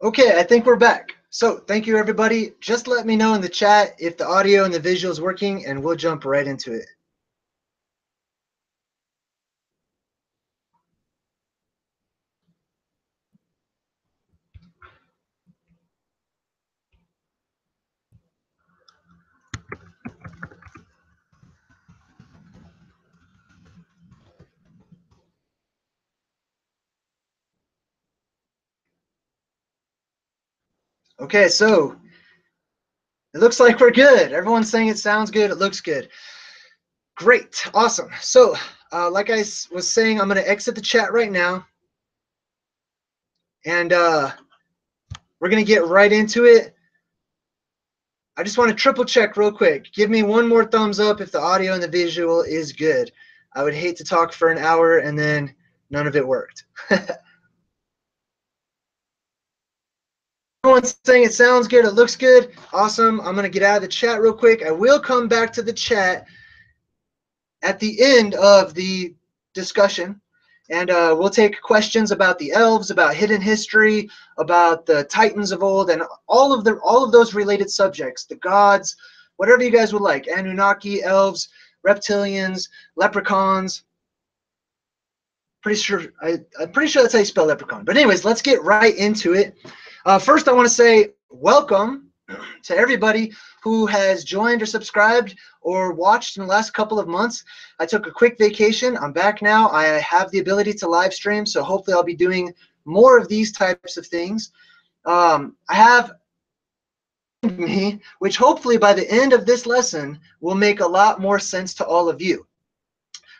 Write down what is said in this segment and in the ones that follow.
Okay, I think we're back. So thank you, everybody. Just let me know in the chat if the audio and the visual is working, and we'll jump right into it. Okay, so it looks like we're good. Everyone's saying it sounds good. It looks good. Great. Awesome. So like I was saying, I'm going to exit the chat right now. And we're going to get right into it. I just want to triple check real quick. Give me one more thumbs up if the audio and the visual is good. I would hate to talk for an hour and then none of it worked. Everyone's saying it sounds good. It looks good. Awesome. I'm going to get out of the chat real quick. I will come back to the chat at the end of the discussion. And we'll take questions about the elves, about hidden history, about the titans of old, and all of those related subjects, the gods, whatever you guys would like. Anunnaki, elves, reptilians, leprechauns. I'm pretty sure that's how you spell leprechaun. But anyways, let's get right into it. First, I want to say welcome to everybody who has joined or subscribed or watched in the last couple of months. I took a quick vacation. I'm back now. I have the ability to live stream, so hopefully I'll be doing more of these types of things. I have me, which hopefully by the end of this lesson will make a lot more sense to all of you.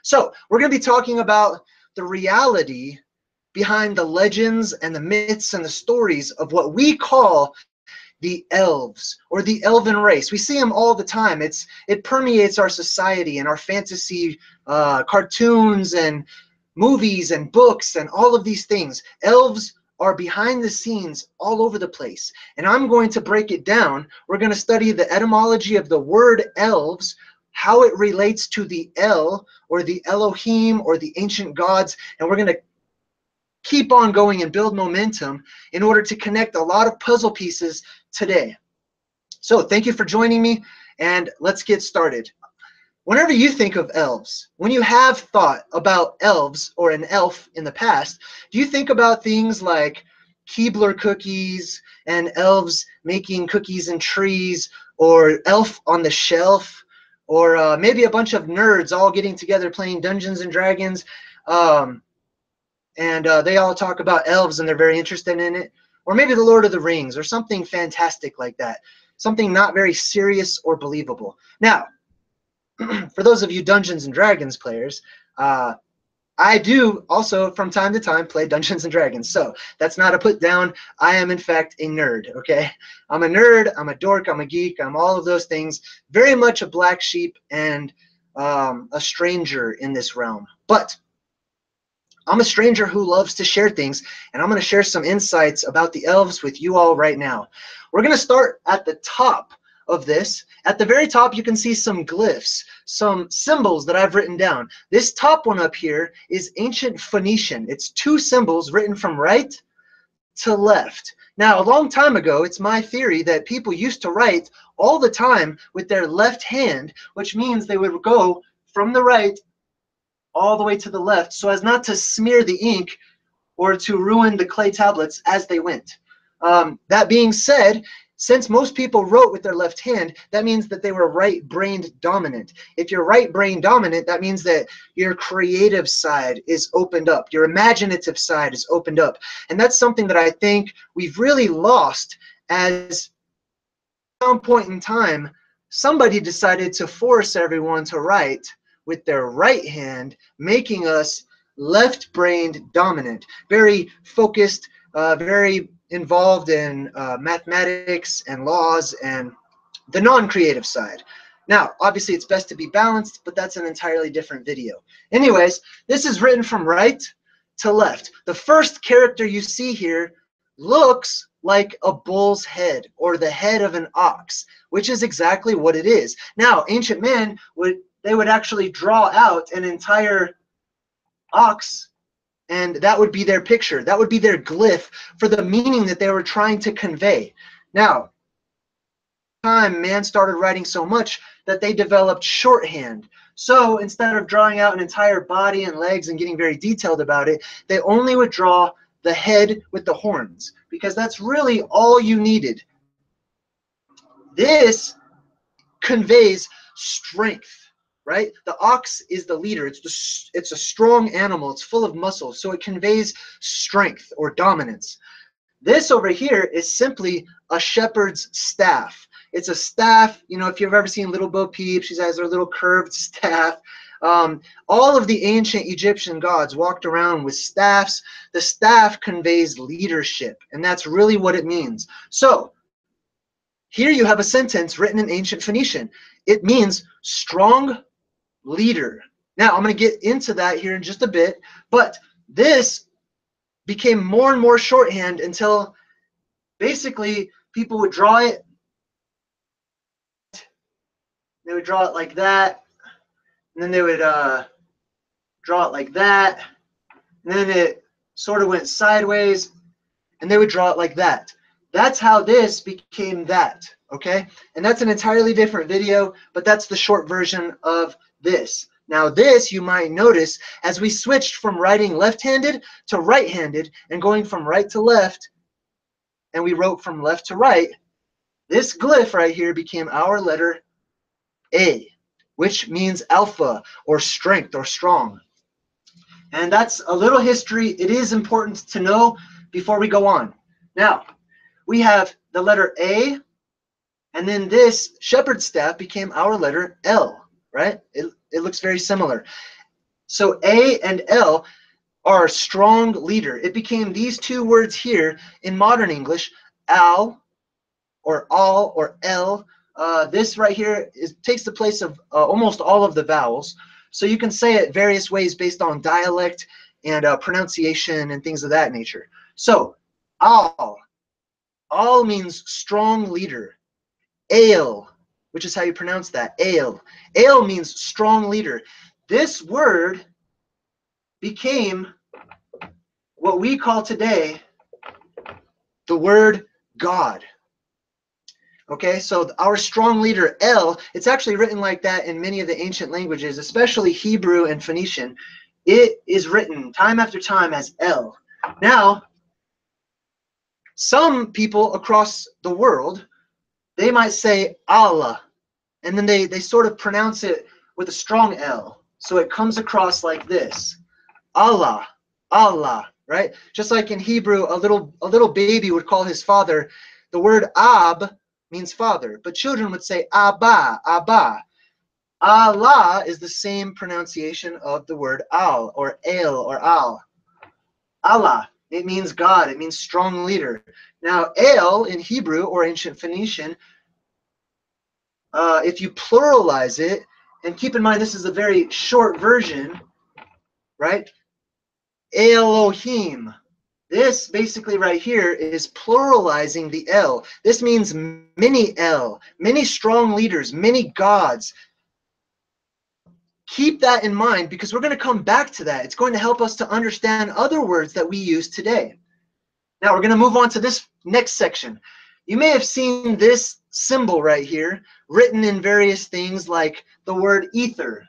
So we're going to be talking about the reality behind the legends and the myths and the stories of what we call the elves or the elven race. We see them all the time. It permeates our society and our fantasy cartoons and movies and books and all of these things. Elves are behind the scenes all over the place. And I'm going to break it down. We're going to study the etymology of the word elves, how it relates to the El or the Elohim or the ancient gods, and we're going to keep on going and build momentum in order to connect a lot of puzzle pieces today. So thank you for joining me, and let's get started. Whenever you think of elves, when you have thought about elves or an elf in the past, do you think about things like Keebler cookies and elves making cookies in trees, or elf on the shelf, or maybe a bunch of nerds all getting together playing Dungeons and Dragons, and they all talk about elves and they're very interested in it? Or maybe the Lord of the Rings or something fantastic like that, something not very serious or believable. Now, for those of you Dungeons and Dragons players, I do also from time to time play Dungeons and Dragons, so that's not a put down. I am in fact a nerd, okay? I'm a nerd, I'm a dork, I'm a geek, I'm all of those things. Very much a black sheep and a stranger in this realm. But I'm a stranger who loves to share things, and I'm going to share some insights about the elves with you all right now. We're going to start at the top of this. At the very top, you can see some glyphs, some symbols that I've written down. This top one up here is ancient Phoenician. It's two symbols written from right to left. Now, a long time ago, it's my theory that people used to write all the time with their left hand, which means they would go from the right all the way to the left so as not to smear the ink or to ruin the clay tablets as they went. That being said, since most people wrote with their left hand, that means that they were right-brained dominant. If you're right-brain dominant, that means that your creative side is opened up. Your imaginative side is opened up. And that's something that I think we've really lost, as at some point in time, somebody decided to force everyone to write with their right hand, making us left-brained dominant, very focused, very involved in mathematics and laws and the non-creative side. Now, obviously, it's best to be balanced, but that's an entirely different video. Anyways, this is written from right to left. The first character you see here looks like a bull's head or the head of an ox, which is exactly what it is. Now, ancient men would actually draw out an entire ox And that would be their picture. That would be their glyph for the meaning that they were trying to convey. Now, time man started writing so much that they developed shorthand. So instead of drawing out an entire body and legs and getting very detailed about it, they only would draw the head with the horns, because that's really all you needed. This conveys strength, right? The ox is the leader. It's a strong animal. It's full of muscle, so it conveys strength or dominance. This over here is simply a shepherd's staff. It's a staff, you know, if you've ever seen Little Bo Peep, she has her little curved staff. All of the ancient Egyptian gods walked around with staffs. The staff conveys leadership, and that's really what it means. So here you have a sentence written in ancient Phoenician. It means strong leader. Now, I'm going to get into that here in just a bit, but this became more and more shorthand until basically people would draw it. They would draw it like that, and then they would draw it like that, and then it sort of went sideways, and they would draw it like that. That's how this became that, okay? And that's an entirely different video, but that's the short version of this. Now this, you might notice, as we switched from writing left-handed to right-handed and going from right to left, and we wrote from left to right, this glyph right here became our letter A, which means alpha or strength or strong. And that's a little history. It is important to know before we go on. Now, we have the letter A, and then this shepherd's staff became our letter L, right? It looks very similar. So A and L are strong leader. It became these two words here in modern English, al or all or L. This right here takes the place of almost all of the vowels. So you can say it various ways based on dialect and pronunciation and things of that nature. So al means strong leader. Ale, which is how you pronounce that, ale. Ale means strong leader. This word became what we call today the word God. Okay, so our strong leader, El, it's actually written like that in many of the ancient languages, especially Hebrew and Phoenician. It is written time after time as El. Now, some people across the world, they might say Allah, and then they sort of pronounce it with a strong L. So it comes across like this. Allah, Allah, right? Just like in Hebrew, a little baby would call his father. The word Ab means father, but children would say Abba, Abba. Allah is the same pronunciation of the word Al or El or Al. Allah, it means God, it means strong leader. Now, El in Hebrew or ancient Phoenician, if you pluralize it, and keep in mind this is a very short version, right? Elohim. This basically right here is pluralizing the El. This means many El, many strong leaders, many gods. Keep that in mind because we're going to come back to that. It's going to help us to understand other words that we use today. Now we're going to move on to this next section. You may have seen this symbol right here written in various things like the word ether.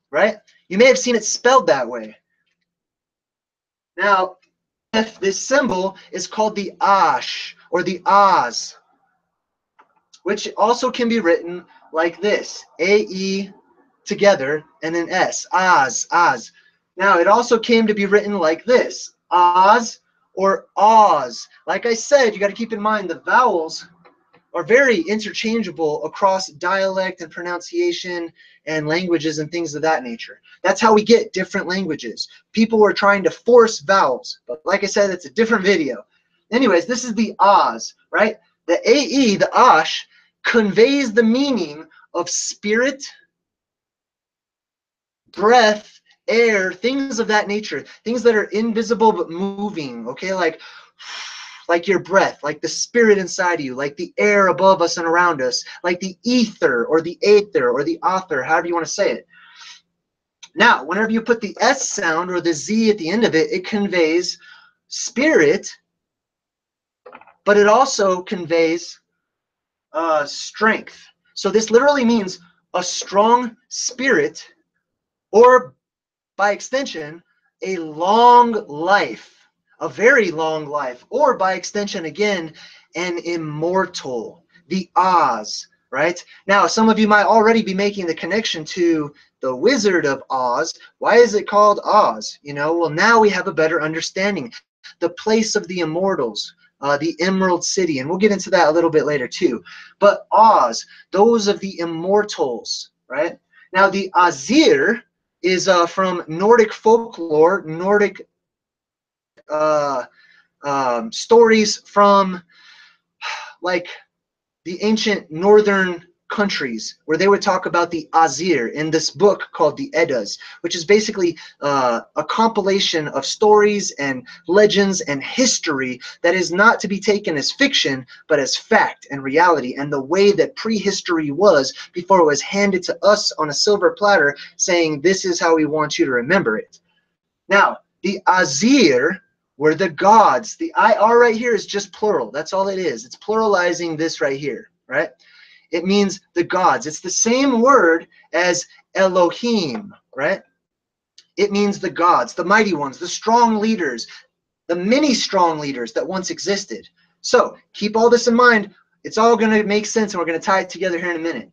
Right? You may have seen it spelled that way. Now, if this symbol is called the Ash or the Oz, which also can be written like this, A-E together and then S, Oz, Oz. Now, it also came to be written like this, Oz or Oz. Like I said, you got to keep in mind the vowels are very interchangeable across dialect and pronunciation and languages and things of that nature. That's how we get different languages. People were trying to force vowels, but like I said, it's a different video. Anyways, this is the Oz, right? The A-E, the Ash, conveys the meaning of spirit, breath, air, things of that nature, things that are invisible but moving, okay? Like like your breath, like the spirit inside of you, like the air above us and around us, like the ether or the aether or the author, however you want to say it. Now, whenever you put the S sound or the Z at the end of it, it conveys spirit, but it also conveys strength. So this literally means a strong spirit, or by extension, a long life, a very long life, or by extension, again, an immortal, the Oz, right? Now, some of you might already be making the connection to the Wizard of Oz. Why is it called Oz? You know, well, now we have a better understanding. The place of the immortals, the Emerald City, and we'll get into that a little bit later too. But Oz, those of the immortals, right? Now, the aesir is from Nordic folklore, Nordic stories from like the ancient northern countries, where they would talk about the aesir in this book called the Eddas, which is basically a compilation of stories and legends and history that is not to be taken as fiction, but as fact and reality, and the way that prehistory was before it was handed to us on a silver platter saying, this is how we want you to remember it. Now, the aesir were the gods. The IR right here is just plural. That's all it is. It's pluralizing this right here, right? It means the gods. It's the same word as Elohim, right? It means the gods, the mighty ones, the strong leaders, the many strong leaders that once existed. So keep all this in mind. It's all going to make sense, and we're going to tie it together here in a minute.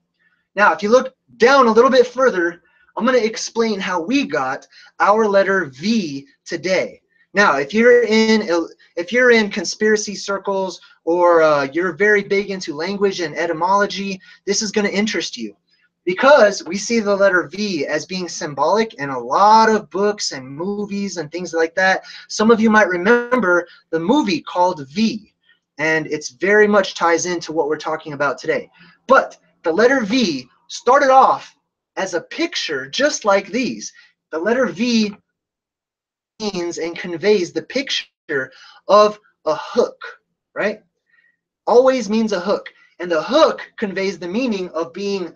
Now, if you look down a little bit further, I'm going to explain how we got our letter V today. Now, if you're in conspiracy circles, or you're very big into language and etymology, this is going to interest you, because we see the letter V as being symbolic in a lot of books and movies and things like that. Some of you might remember the movie called V, and it's very much ties into what we're talking about today. But the letter V started off as a picture just like these. The letter V means and conveys the picture of a hook, right? Always means a hook. And the hook conveys the meaning of being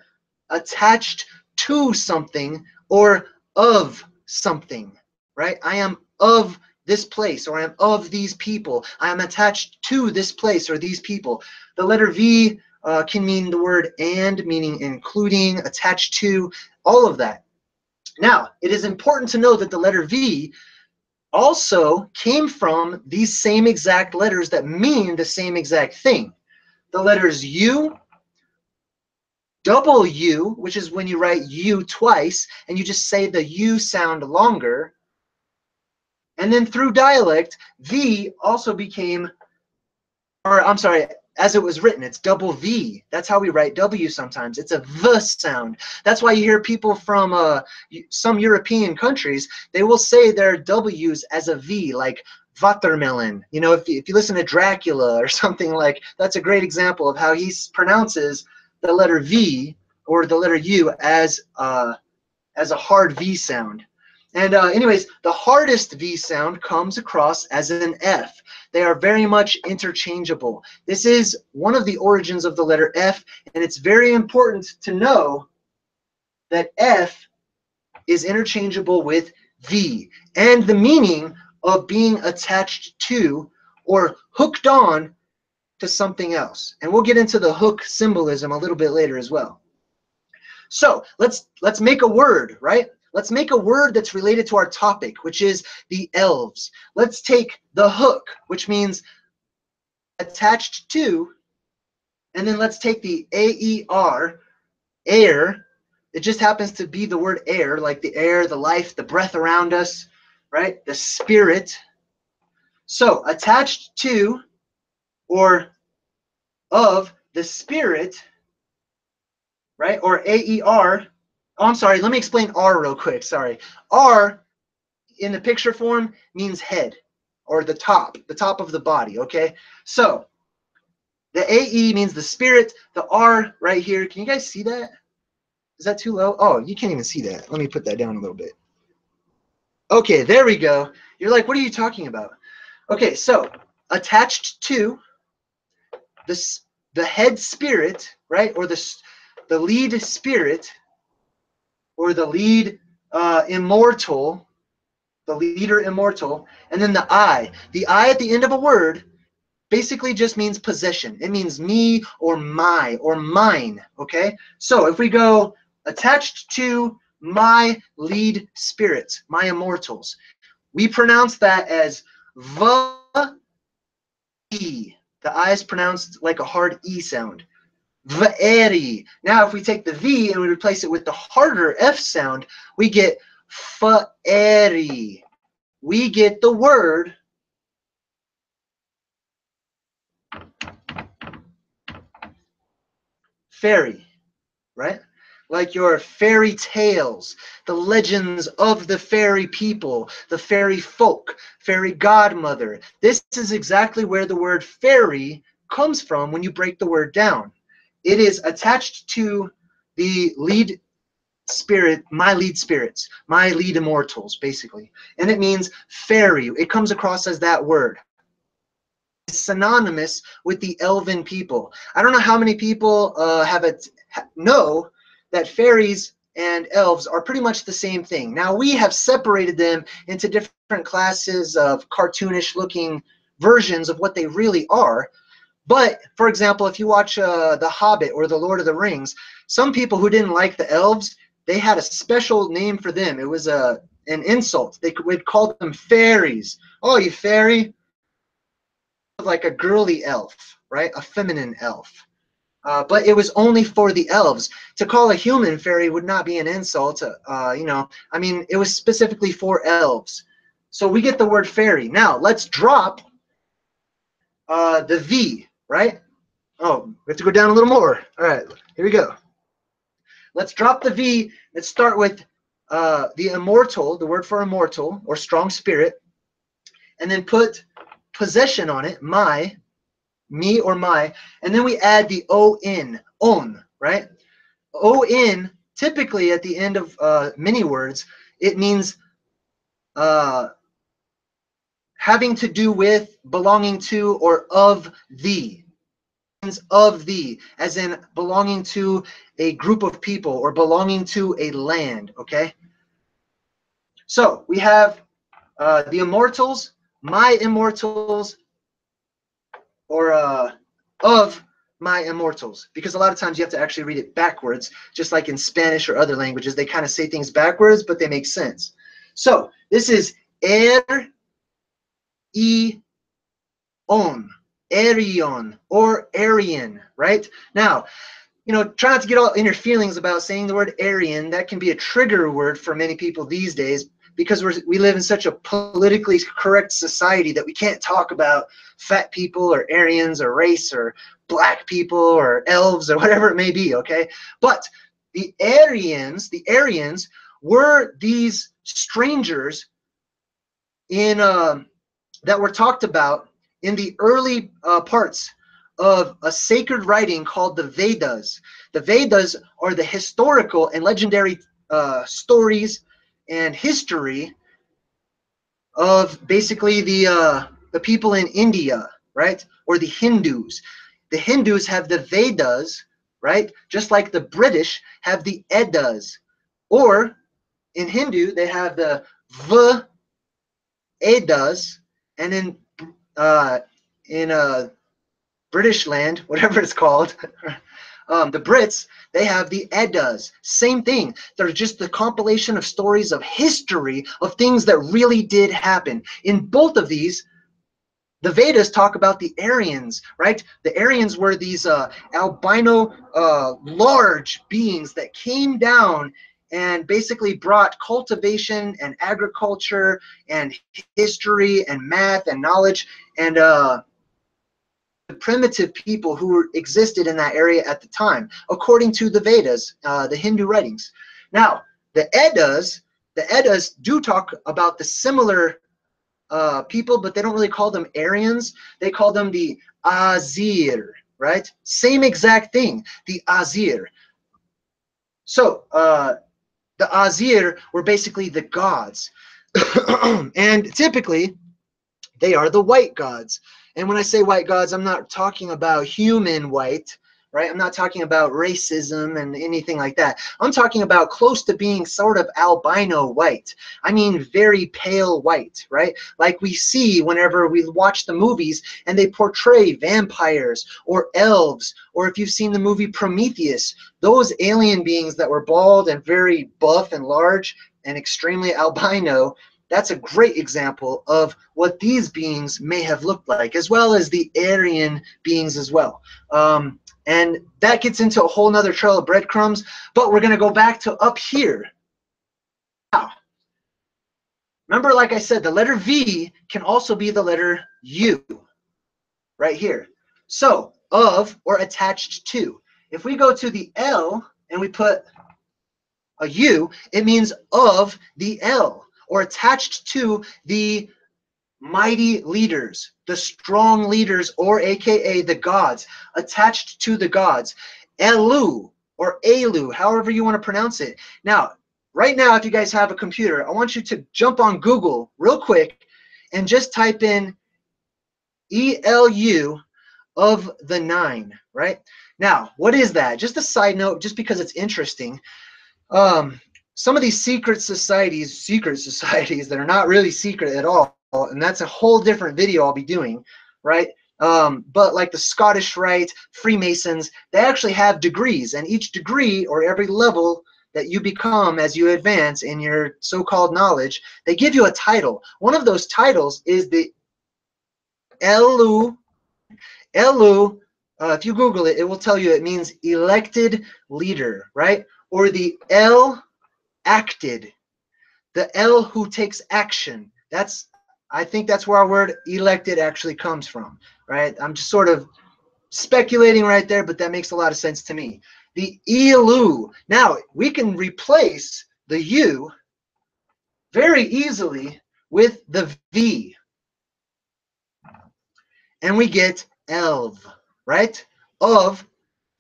attached to something or of something, right? I am of this place, or I am of these people. I am attached to this place or these people. The letter V can mean the word and, meaning including, attached to, all of that. Now, it is important to know that the letter V also came from these same exact letters that mean the same exact thing. The letters U, double U, which is when you write U twice and you just say the U sound longer. And then through dialect, V also became, or I'm sorry, as it was written, it's double V. That's how we write W sometimes. It's a V sound. That's why you hear people from some European countries, they will say their W's as a V, like watermelon. You know, if you listen to Dracula or something, like, that's a great example of how he pronounces the letter V or the letter U as a hard V sound. And anyways, the hardest V sound comes across as an F. They are very much interchangeable. This is one of the origins of the letter F, and it's very important to know that F is interchangeable with V, and the meaning of being attached to or hooked on to something else. And we'll get into the hook symbolism a little bit later as well. So let's make a word, right? Let's make a word that's related to our topic, which is the elves. Let's take the hook, which means attached to, and then let's take the AER, air. It just happens to be the word air, like the air, the life, the breath around us, right? The spirit. So attached to or of the spirit, right? Or AER. Oh, I'm sorry. Let me explain R real quick. Sorry. R in the picture form means head, or the top of the body. Okay. So the AE means the spirit. The R right here. Can you guys see that? Is that too low? Oh, you can't even see that. Let me put that down a little bit. Okay, there we go. You're like, what are you talking about? Okay, so attached to the head spirit, right, or the lead spirit, or the lead immortal, the leader immortal, and then the I. The I at the end of a word basically just means possession. It means me or my or mine, okay? So if we go attached to my lead spirits, my immortals, we pronounce that as V-E. The I is pronounced like a hard E sound. V'eri. Now, if we take the V and we replace it with the harder F sound, we get F'eri. We get the word fairy, right? Like your fairy tales, the legends of the fairy people, the fairy folk, fairy godmother. This is exactly where the word fairy comes from when you break the word down. It is attached to the lead spirit, my lead spirits, my lead immortals, basically. And it means fairy. It comes across as that word. It's synonymous with the elven people. I don't know how many people know that fairies and elves are pretty much the same thing. Now, we have separated them into different classes of cartoonish looking versions of what they really are. But, for example, if you watch The Hobbit or The Lord of the Rings, some people who didn't like the elves, they had a special name for them. It was an insult. They would call them fairies. Oh, you fairy? Like a girly elf, right? A feminine elf. But it was only for the elves. To call a human fairy would not be an insult. You know, I mean, it was specifically for elves. So we get the word fairy. Now, let's drop the V, right? Oh, we have to go down a little more. All right, here we go. Let's drop the V. Let's start with the immortal, the word for immortal or strong spirit, and then put possession on it, my, me or my, and then we add the O-N, on, right? O-N, typically at the end of many words, it means having to do with, belonging to, or of thee. Of thee, as in belonging to a group of people or belonging to a land, okay? So we have the immortals, my immortals, or of my immortals, because a lot of times you have to actually read it backwards, just like in Spanish or other languages. They kind of say things backwards, but they make sense. So this is on, Arion, or Aryan, right? Now, you know, try not to get all in your feelings about saying the word Aryan. That can be a trigger word for many people these days, because we live in such a politically correct society that we can't talk about fat people or Aryans or race or black people or elves or whatever it may be, okay? But the Aryans were these strangers in that were talked about in the early parts of a sacred writing called the Vedas. The Vedas are the historical and legendary stories and history of basically the people in India, right? Or the Hindus. The Hindus have the Vedas, right? Just like the British have the Eddas. Or in Hindu, they have the Vedas, and in British land, whatever it's called, the Brits, they have the Eddas. Same thing. They're just the compilation of stories of history of things that really did happen. In both of these, the Vedas talk about the Aryans, right? The Aryans were these albino, large beings that came down and basically brought cultivation and agriculture and history and math and knowledge and the primitive people who existed in that area at the time, according to the Vedas, the Hindu writings. Now, the Eddas do talk about the similar people, but they don't really call them Aryans. They call them the aesir, right? Same exact thing, the aesir. So the aesir were basically the gods. And typically, they are the white gods. And when I say white gods, I'm not talking about human white, right? I'm not talking about racism and anything like that. I'm talking about close to being sort of albino white. I mean very pale white, right? Like we see whenever we watch the movies and they portray vampires or elves, or if you've seen the movie Prometheus, those alien beings that were bald and very buff and large and extremely albino. That's a great example of what these beings may have looked like, as well as the Aryan beings as well. And that gets into a whole nother trail of breadcrumbs, but we're going to go back to up here. Now, remember, like I said, the letter V can also be the letter U right here. So, of or attached to. If we go to the L and we put a U, it means of the L, or attached to the mighty leaders, the strong leaders, or aka the gods, attached to the gods. Elu or Elu, however you want to pronounce it. Now, right now, if you guys have a computer, I want you to jump on Google real quick and just type in ELU of the 9, right? Now, what is that? Just a side note, just because it's interesting. Some of these secret societies that are not really secret at all, and that's a whole different video I'll be doing, right? But like the Scottish Rite, Freemasons, they actually have degrees, and each degree or every level that you become as you advance in your so-called knowledge, they give you a title. One of those titles is the Elu. Elu, if you Google it, it will tell you it means elected leader, right? Or the El acted, the L who takes action. I think that's where our word elected actually comes from, right? I'm just sort of speculating right there, but that makes a lot of sense to me. The Elu. Now, we can replace the U very easily with the V, and we get elv, right? Of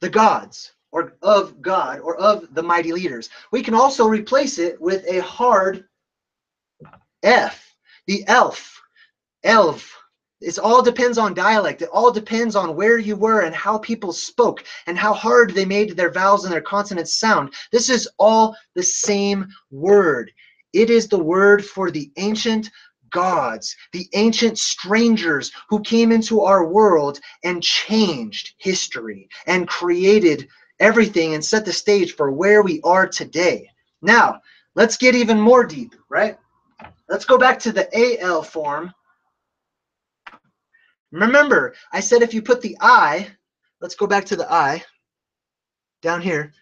the gods, or of God, or of the mighty leaders. We can also replace it with a hard F, the elf, elf. It all depends on dialect. It all depends on where you were and how people spoke and how hard they made their vowels and their consonants sound. This is all the same word. It is the word for the ancient gods, the ancient strangers who came into our world and changed history and created everything and set the stage for where we are today. Now, let's get even more deep, right? Let's go back to the AL form. Remember, I said if you put the I, let's go back to the I, down here.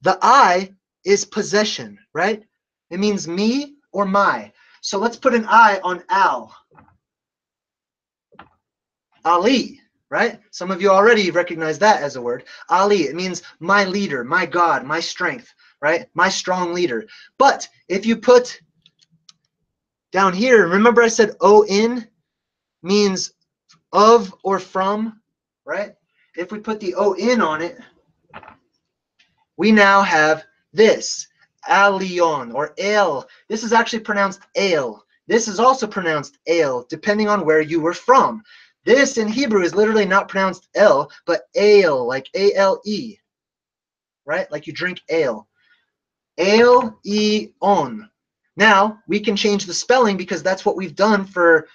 The I is possession, right? It means me or my. So let's put an I on Al. Ali, right? Some of you already recognize that as a word. Ali, it means my leader, my God, my strength, right? My strong leader. But if you put down here, remember I said O-N means of or from, right? If we put the O-N on it, we now have this, Alion, or Ale. This is actually pronounced Ale. This is also pronounced Ale, depending on where you were from. This in Hebrew is literally not pronounced L, but Ale, like A-L-E, right? Like you drink ale. Ale-E-on. Now, we can change the spelling because that's what we've done for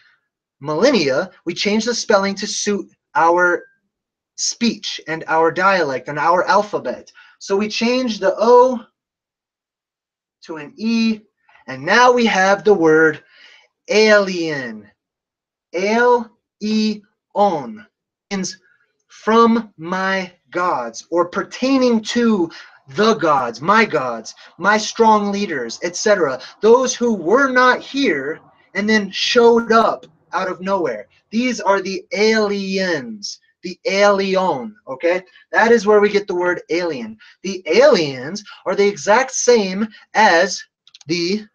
millennia. We change the spelling to suit our speech and our dialect and our alphabet. So we change the O to an E, and now we have the word alien. Ale-E-on means from my gods, or pertaining to the gods, my strong leaders, etc. Those who were not here and then showed up out of nowhere. These are the aliens, the alien, okay? That is where we get the word alien. The aliens are the exact same as the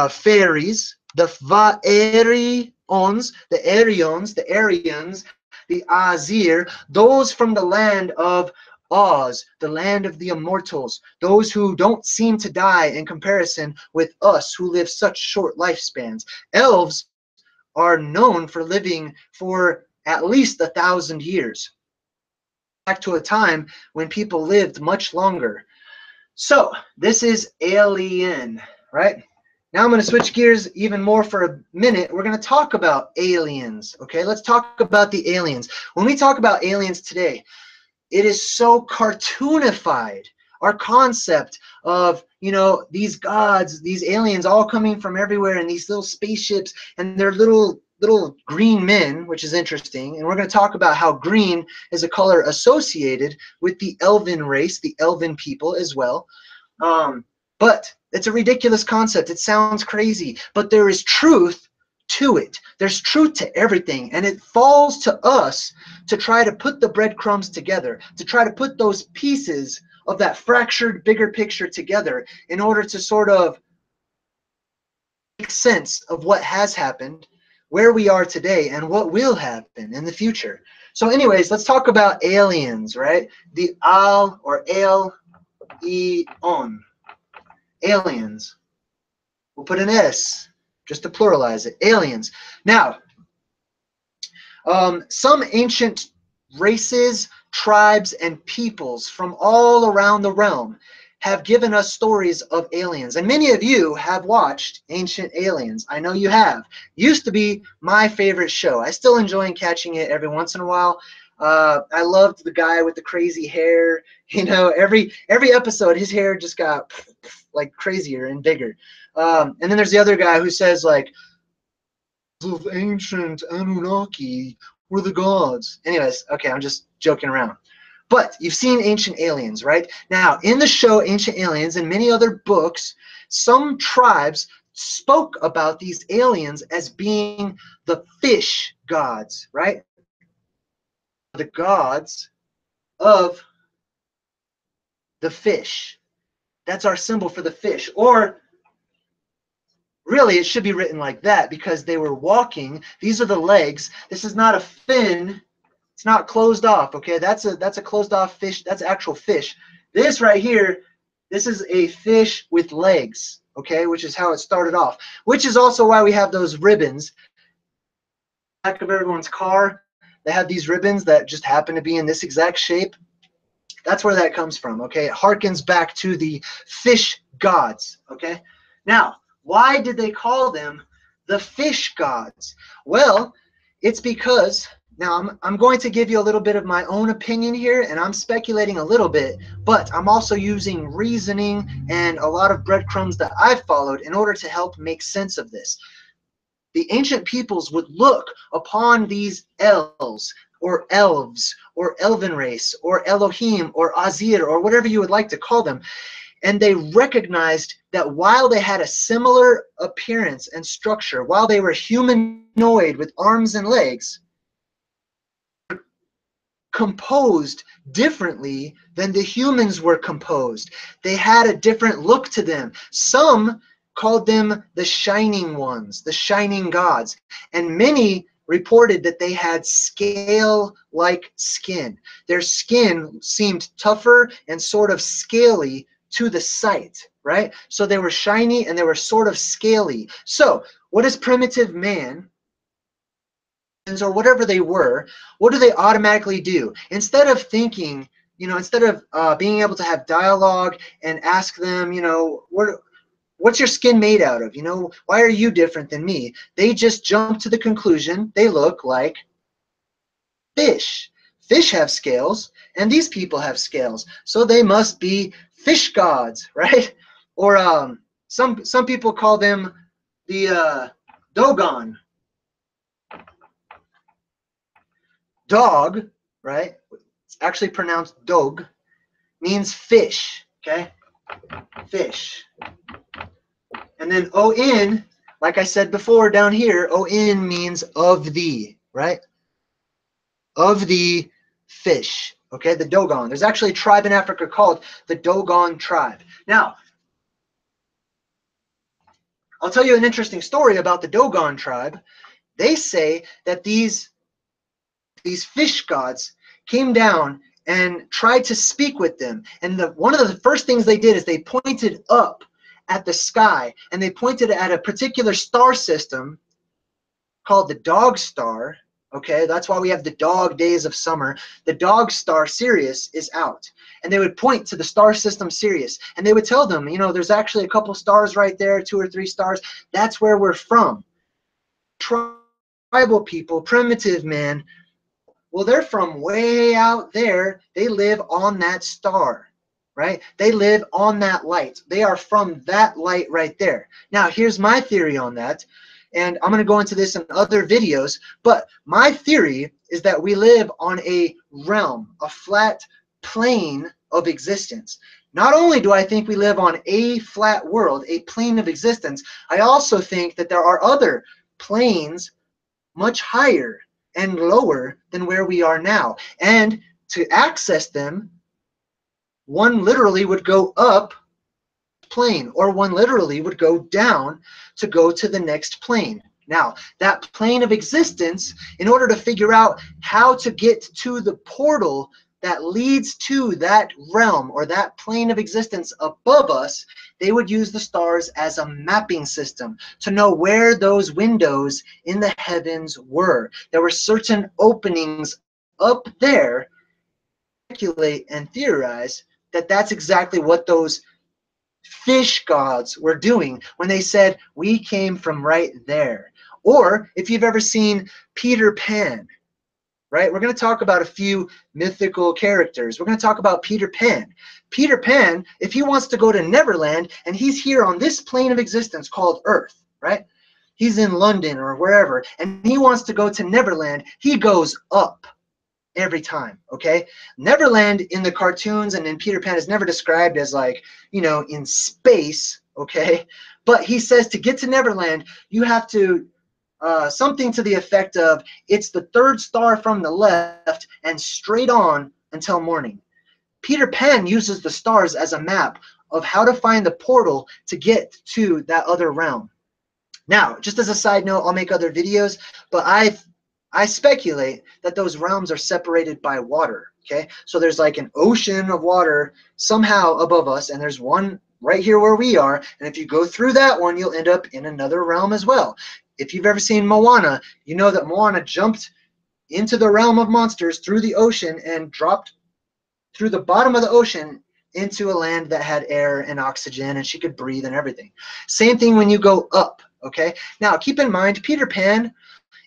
fairies, the Vaerions, the Arians, the Aryans, the aesir, those from the land of Oz, the land of the immortals, those who don't seem to die in comparison with us who live such short lifespans. Elves are known for living for at least 1,000 years, back to a time when people lived much longer. So this is alien, right? Now I'm going to switch gears even more for a minute. We're going to talk about aliens, okay? Let's talk about the aliens. When we talk about aliens today, it is so cartoonified. Our concept of, you know, these gods, these aliens all coming from everywhere in these little spaceships, and they're little green men, which is interesting. And we're going to talk about how green is a color associated with the Elven race, the Elven people as well. But it's a ridiculous concept. It sounds crazy, but there is truth to it. There's truth to everything, and it falls to us to try to put the breadcrumbs together, to try to put those pieces of that fractured bigger picture together in order to sort of make sense of what has happened, where we are today, and what will happen in the future. So anyways, let's talk about aliens, right? The al or al-e-on. Aliens. We'll put an S just to pluralize it. Aliens. Now, some ancient races, tribes, and peoples from all around the realm have given us stories of aliens. And many of you have watched Ancient Aliens. I know you have. Used to be my favorite show. I still enjoy catching it every once in a while. I loved the guy with the crazy hair. You know, every episode, his hair just got like crazier and bigger. And then there's the other guy who says like, of ancient Anunnaki were the gods. Anyways, okay, I'm just joking around. But you've seen Ancient Aliens, right? Now, in the show Ancient Aliens and many other books, some tribes spoke about these aliens as being the fish gods, right? The gods of the fish. That's our symbol for the fish. Or really, it should be written like that because they were walking. These are the legs. This is not a fin. It's not closed off, okay? That's a closed off fish. That's actual fish. This right here, this is a fish with legs, okay? Which is how it started off. Which is also why we have those ribbons. Back of everyone's car, they have these ribbons that just happen to be in this exact shape. That's where that comes from, okay? It harkens back to the fish gods, okay? Now, why did they call them the fish gods? Well, it's because, now I'm going to give you a little bit of my own opinion here, and I'm speculating a little bit, but I'm also using reasoning and a lot of breadcrumbs that I've followed in order to help make sense of this. The ancient peoples would look upon these elves, or elves, or Elven Race, or Elohim, or aesir, or whatever you would like to call them, and they recognized that while they had a similar appearance and structure, while they were humanoid with arms and legs, composed differently than the humans were composed. They had a different look to them. Some called them the shining ones, the shining gods, and many reported that they had scale-like skin. Their skin seemed tougher and sort of scaly to the sight, right? So they were shiny and they were sort of scaly. So what is primitive man, or whatever they were, what do they automatically do? Instead of thinking, you know, instead of being able to have dialogue and ask them, you know, what's your skin made out of? You know, why are you different than me? They just jump to the conclusion they look like fish. Fish have scales, and these people have scales, so they must be fish gods, right? Or some people call them the Dogon. Dog, right? It's actually pronounced dog, means fish, okay? Fish. And then O-N, like I said before down here, O-N means of the, right? Of the fish, okay? The Dogon. There's actually a tribe in Africa called the Dogon Tribe. Now, I'll tell you an interesting story about the Dogon Tribe. They say that these fish gods came down and tried to speak with them. And one of the first things they did is they pointed up at the sky, and they pointed at a particular star system called the Dog Star, Okay, that's why we have the dog days of summer. The dog star Sirius is out. And they would point to the star system Sirius. And they would tell them, you know, there's actually a couple stars right there, 2 or 3 stars. That's where we're from. Tribal people, primitive man, well, they're from way out there. They live on that star, right? They live on that light. They are from that light right there. Now, here's my theory on that. And I'm going to go into this in other videos, but my theory is that we live on a realm, a flat plane of existence. Not only do I think we live on a flat world, a plane of existence, I also think that there are other planes much higher and lower than where we are now. And to access them, one literally would go up plane, or one literally would go down to go to the next plane. Now, that plane of existence, in order to figure out how to get to the portal that leads to that realm or that plane of existence above us, they would use the stars as a mapping system to know where those windows in the heavens were. There were certain openings up there. Speculate and theorize that that's exactly what those fish gods were doing when they said, we came from right there. Or if you've ever seen Peter Pan, right? We're going to talk about a few mythical characters. We're going to talk about Peter Pan. Peter Pan, if he wants to go to Neverland, and he's here on this plane of existence called Earth, right? He's in London or wherever, and he wants to go to Neverland, he goes up every time, okay? Neverland in the cartoons and in Peter Pan is never described as, like, you know, in space, okay? But he says to get to Neverland, you have to something to the effect of, it's the 3rd star from the left and straight on until morning. Peter Pan uses the stars as a map of how to find the portal to get to that other realm. Now, just as a side note, I'll make other videos, but I speculate that those realms are separated by water, okay? So there's like an ocean of water somehow above us, and there's one right here where we are, and if you go through that one, you'll end up in another realm as well. If you've ever seen Moana, you know that Moana jumped into the realm of monsters through the ocean and dropped through the bottom of the ocean into a land that had air and oxygen, and she could breathe and everything. Same thing when you go up, okay? Now, keep in mind, Peter Pan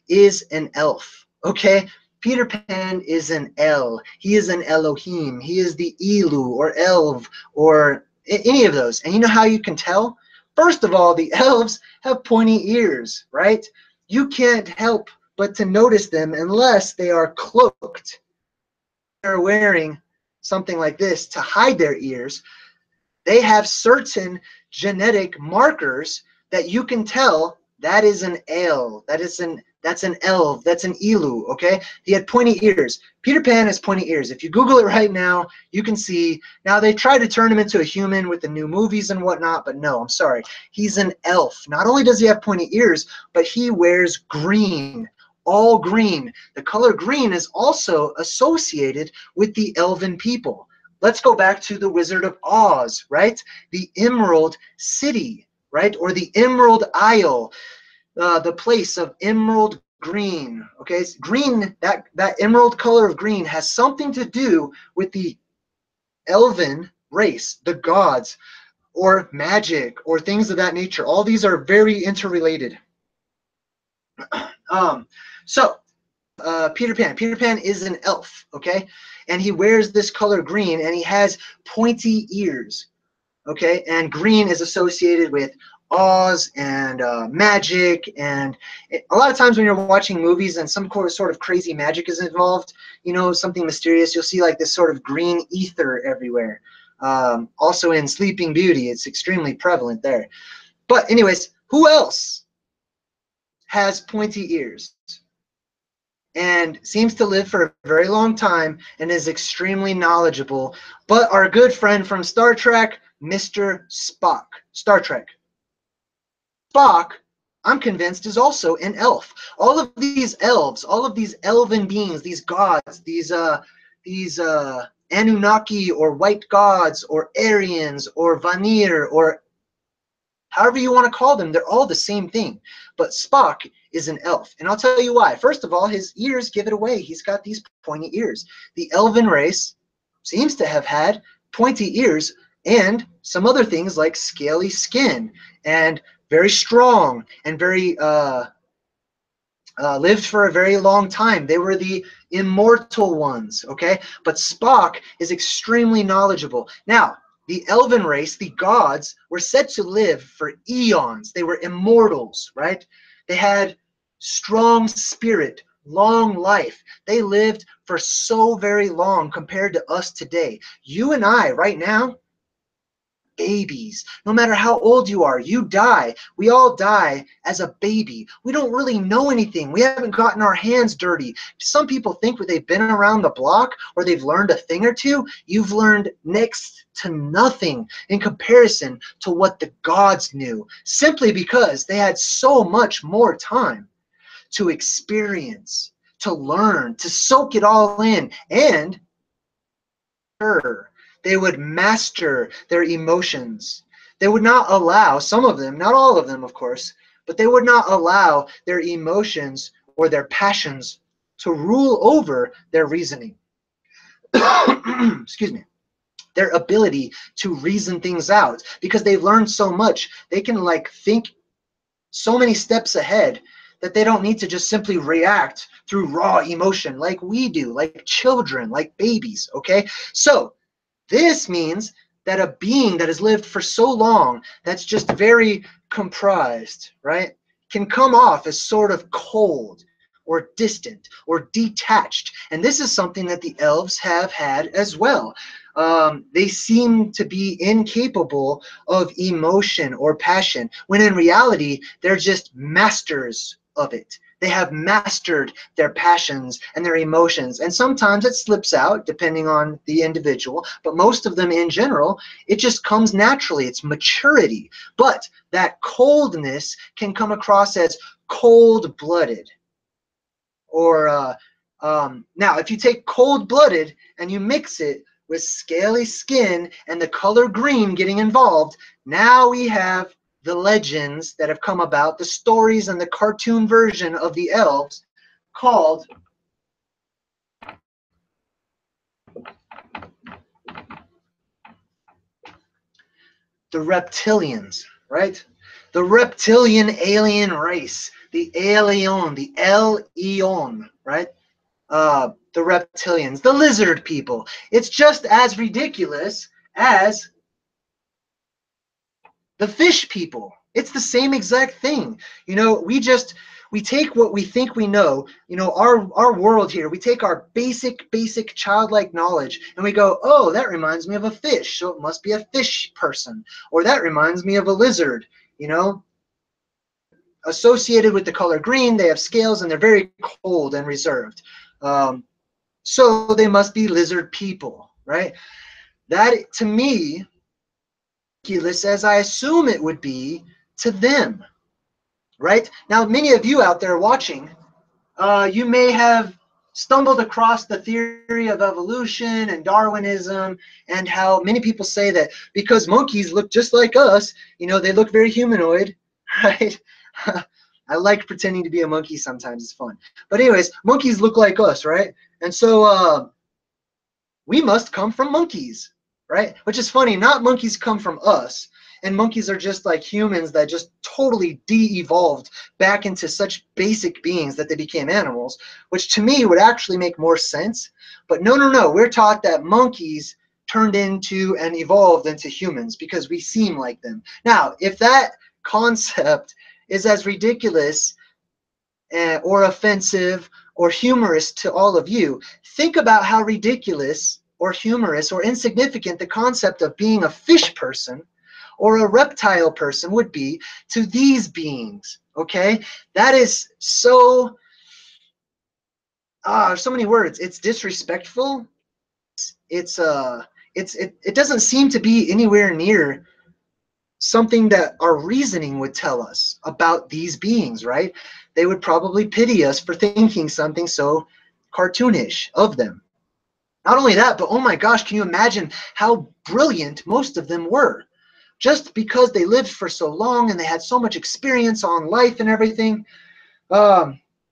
is an elf, okay? Peter Pan is an El. He is an Elohim. He is the Elu or Elf or any of those. And you know how you can tell? First of all, the elves have pointy ears, right? You can't help but to notice them unless they are cloaked. They're wearing something like this to hide their ears. They have certain genetic markers that you can tell that is an El, that's an elf, that's an Elu, okay? He had pointy ears. Peter Pan has pointy ears. If you Google it right now, you can see. Now, they tried to turn him into a human with the new movies and whatnot, but no, I'm sorry. He's an elf. Not only does he have pointy ears, but he wears green, all green. The color green is also associated with the elven people. Let's go back to the Wizard of Oz, right? The Emerald City, right? Or the Emerald Isle. The place of emerald green, okay? Green, that emerald color of green has something to do with the elven race, the gods, or magic, or things of that nature. All these are very interrelated. Peter Pan is an elf, okay? And he wears this color green, and he has pointy ears, okay? And green is associated with Oz and magic, and a lot of times when you're watching movies and some sort of crazy magic is involved, you know, something mysterious, you'll see like this sort of green ether everywhere. Also in Sleeping Beauty, it's extremely prevalent there. But anyways, who else has pointy ears and seems to live for a very long time and is extremely knowledgeable, but our good friend from Star Trek, Mr. Spock? Star Trek. Spock, I'm convinced, is also an elf. All of these elves, all of these elven beings, these gods, these Anunnaki or white gods or Aryans or Vanir or However you want to call them, they're all the same thing. But Spock is an elf, and I'll tell you why. First of all, his ears give it away. He's got these pointy ears. The Elven race seems to have had pointy ears and some other things like scaly skin and very strong and very lived for a very long time. They were the immortal ones, okay? But Spock is extremely knowledgeable. Now, the Elven race, the gods, were said to live for eons. They were immortals, right? They had strong spirit, long life. They lived for so very long compared to us today. You and I, right now, babies. No matter how old you are, you die. We all die as a baby. We don't really know anything. We haven't gotten our hands dirty. Some people think that they've been around the block or they've learned a thing or two. You've learned next to nothing in comparison to what the gods knew, simply because they had so much more time to experience, to learn, to soak it all in, and they would master their emotions. They would not allow, some of them, not all of them, of course, but they would not allow their emotions or their passions to rule over their reasoning. Excuse me. Their ability to reason things out, because they've learned so much. They can like think so many steps ahead that they don't need to just simply react through raw emotion like we do, like children, like babies, okay? So this means that a being that has lived for so long, that's just very comprised, right, can come off as sort of cold or distant or detached. And this is something that the elves have had as well. They seem to be incapable of emotion or passion, when in reality, they're just masters of it. They have mastered their passions and their emotions. And sometimes it slips out depending on the individual, but most of them in general, it just comes naturally. It's maturity. But that coldness can come across as cold-blooded. Or now, if you take cold-blooded and you mix it with scaly skin and the color green getting involved, now we have the legends that have come about, the stories and the cartoon version of the elves called the Reptilians, right? The reptilian alien race, the alien, the El-Eon, right? The Reptilians, the lizard people. It's just as ridiculous as the fish people. It's the same exact thing. You know, we take what we think we know, you know, our world here, we take our basic childlike knowledge and we go, oh, that reminds me of a fish, so it must be a fish person. Or that reminds me of a lizard, you know. Associated with the color green, they have scales and they're very cold and reserved. So they must be lizard people, right? That, to me, as I assume it would be to them, right? Now, many of you out there watching, you may have stumbled across the theory of evolution and Darwinism, and how many people say that because monkeys look just like us, you know, they look very humanoid, right? I like pretending to be a monkey sometimes. It's fun. But anyways, monkeys look like us, right? And so we must come from monkeys, right? Which is funny. Not monkeys come from us. And monkeys are just like humans that just totally de-evolved back into such basic beings that they became animals, which to me would actually make more sense. But no. We're taught that monkeys turned into and evolved into humans because we seem like them. Now, if that concept is as ridiculous or offensive or humorous to all of you, think about how ridiculous or humorous or insignificant the concept of being a fish person or a reptile person would be to these beings, okay? That is so, so many words. It's disrespectful. It doesn't seem to be anywhere near something that our reasoning would tell us about these beings, right? They would probably pity us for thinking something so cartoonish of them. Not only that, but oh my gosh, can you imagine how brilliant most of them were? just because they lived for so long and they had so much experience on life and everything.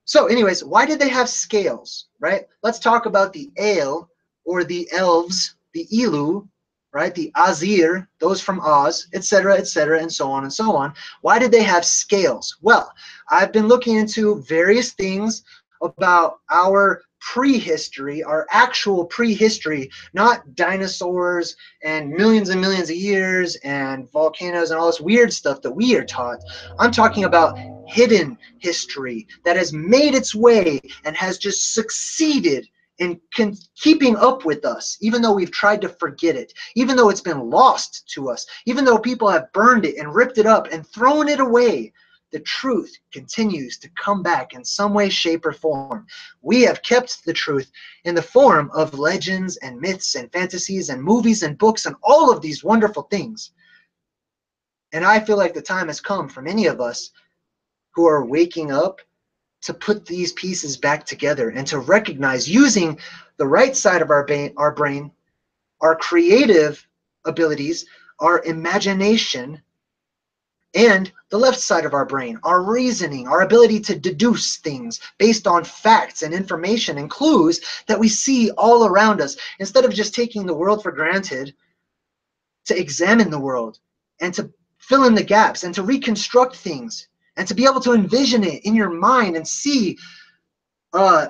So anyways, why did they have scales, right? Let's talk about the Ale, or the elves, the Elu, right? The Aesir, those from Oz, etc., etc., and so on and so on. Why did they have scales? Well, I've been looking into various things about our prehistory, our actual prehistory, not dinosaurs and millions of years and volcanoes and all this weird stuff that we are taught. I'm talking about hidden history that has made its way and has just succeeded in keeping up with us, even though we've tried to forget it, even though it's been lost to us, even though people have burned it and ripped it up and thrown it away. The truth continues to come back in some way, shape, or form. We have kept the truth in the form of legends and myths and fantasies and movies and books and all of these wonderful things. And I feel like the time has come for many of us who are waking up to put these pieces back together and to recognize, using the right side of our brain, our creative abilities, our imagination, and the left side of our brain, our reasoning, our ability to deduce things based on facts and information and clues that we see all around us, instead of just taking the world for granted, to examine the world and to fill in the gaps and to reconstruct things and to be able to envision it in your mind and see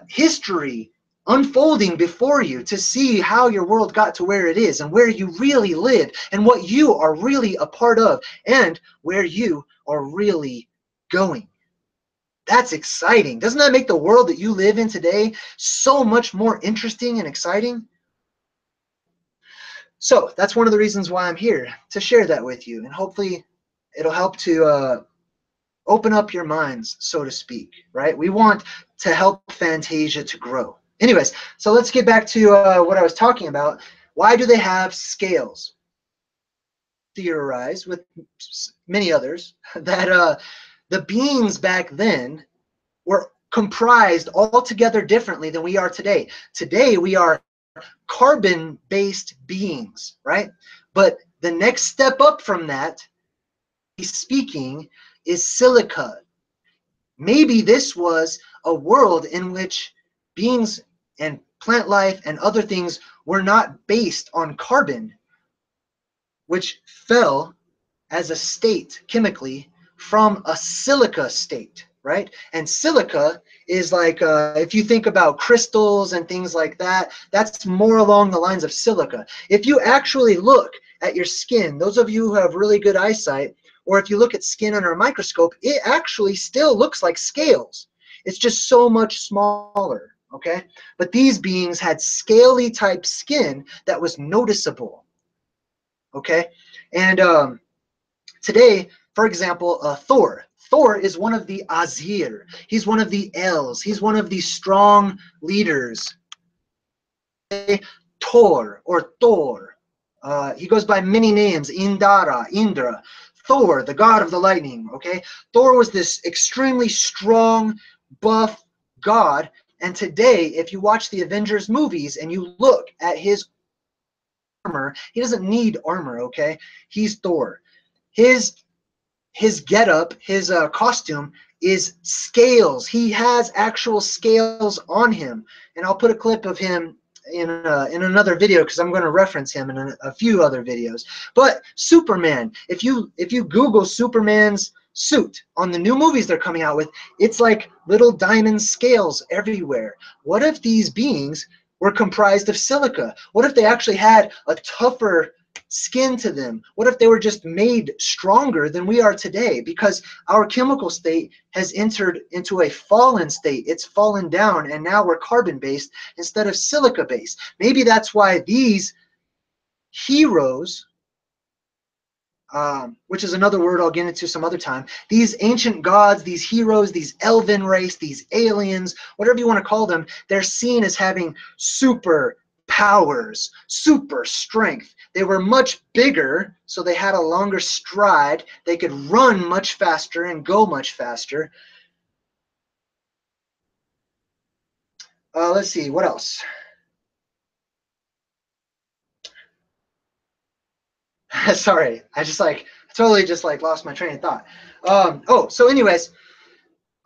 history unfolding before you, to see how your world got to where it is and where you really live and what you are really a part of and where you are really going. That's exciting. Doesn't that make the world that you live in today so much more interesting and exciting? So that's one of the reasons why I'm here, to share that with you, and hopefully it'll help to open up your minds, so to speak, right? We want to help Fantasia to grow. Anyways, so let's get back to what I was talking about. Why do they have scales? Theorize, with many others, that the beings back then were comprised altogether differently than we are today. Today, we are carbon-based beings, right? But the next step up from that, speaking, is silica. Maybe this was a world in which beings and plant life and other things were not based on carbon, which fell as a state chemically from a silica state, right? And silica is like, if you think about crystals and things like that, that's more along the lines of silica. If you actually look at your skin, those of you who have really good eyesight, or if you look at skin under a microscope, it actually still looks like scales. It's just so much smaller, okay? But these beings had scaly type skin that was noticeable, okay? And today, for example, Thor. Thor is one of the aesir. He's one of the elves. He's one of the strong leaders. Thor or Thor. He goes by many names: Indra, Indra. Thor, the god of the lightning. Okay, Thor was this extremely strong, buff god. And today, if you watch the Avengers movies and you look at his armor, he doesn't need armor. Okay, he's Thor. His getup, his costume is scales. He has actual scales on him, and I'll put a clip of him in another video because I'm going to reference him in a few other videos. But Superman, if you Google Superman's suit on the new movies they're coming out with, it's like little diamond scales everywhere. What if these beings were comprised of silica? What if they actually had a tougher skin to them? What if they were just made stronger than we are today? Because our chemical state has entered into a fallen state. It's fallen down, and now we're carbon-based instead of silica-based. Maybe that's why these heroes, which is another word I'll get into some other time, these ancient gods, these heroes, these elven race, these aliens, whatever you want to call them, they're seen as having super powers, super strength. They were much bigger, so they had a longer stride. They could run much faster and go much faster. Let's see, what else? Sorry, I totally just like lost my train of thought. Oh, so anyways,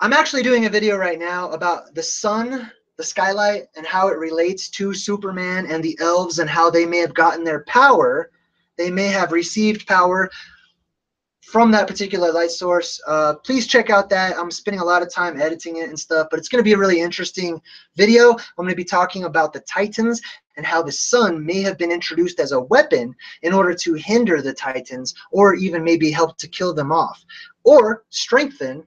I'm actually doing a video right now about the sun, the skylight, and how it relates to Superman and the elves and how they may have gotten their power. They may have received power from that particular light source. Please check out that. I'm spending a lot of time editing it and stuff, but it's going to be a really interesting video. I'm going to be talking about the Titans and how the sun may have been introduced as a weapon in order to hinder the Titans, or even maybe help to kill them off, or strengthen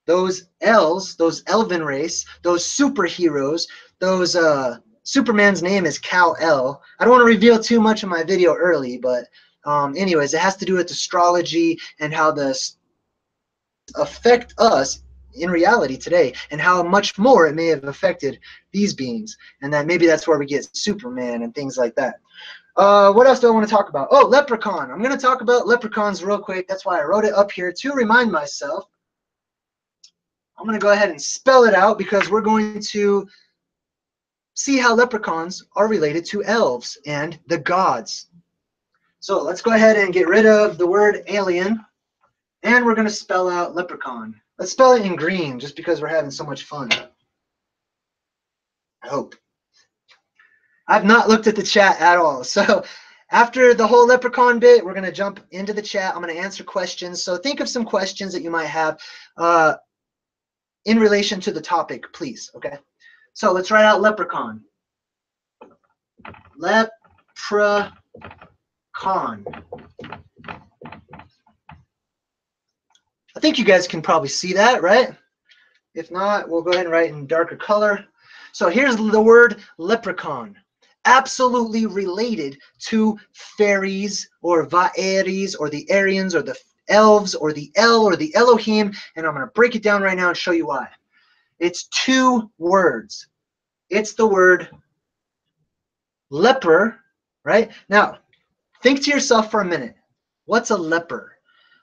those elves, those Elven Race, those superheroes, those Superman's name is Kal-El. I don't want to reveal too much in my video early, but anyways, it has to do with astrology and how this affect us in reality today, and how much more it may have affected these beings, and that maybe that's where we get Superman and things like that. What else do I want to talk about? Oh, Leprechaun. I'm going to talk about leprechauns real quick. That's why I wrote it up here, to remind myself. I'm going to go ahead and spell it out, because we're going to see how leprechauns are related to elves and the gods. So let's go ahead and get rid of the word alien, and we're going to spell out leprechaun. Let's spell it in green, just because we're having so much fun. I hope. I've not looked at the chat at all. So after the whole leprechaun bit, we're going to jump into the chat. I'm going to answer questions. So think of some questions that you might have in relation to the topic, please. Okay. So let's write out leprechaun. Leprechaun. I think you guys can probably see that, right? If not, we'll go ahead and write in darker color. So here's the word leprechaun. Absolutely related to fairies or vaeries or the Aryans or the elves or the El or the Elohim. And I'm going to break it down right now and show you why. It's two words. It's the word leper, right? Now, think to yourself for a minute. What's a leper?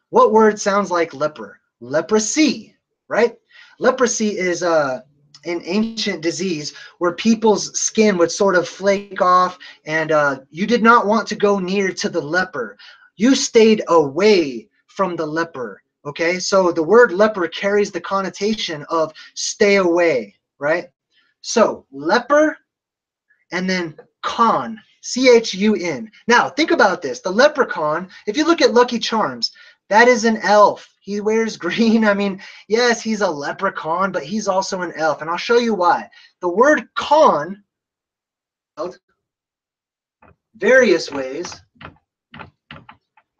What word sounds like leper? Leprosy, right? Leprosy is an ancient disease where people's skin would sort of flake off, and you did not want to go near to the leper. You stayed away from the leper, okay? So the word leper carries the connotation of stay away, right? So leper and then con, C-H-U-N. Now, think about this. The leprechaun, if you look at Lucky Charms, that is an elf. He wears green. I mean, yes, he's a leprechaun, but he's also an elf. And I'll show you why. The word con, various ways,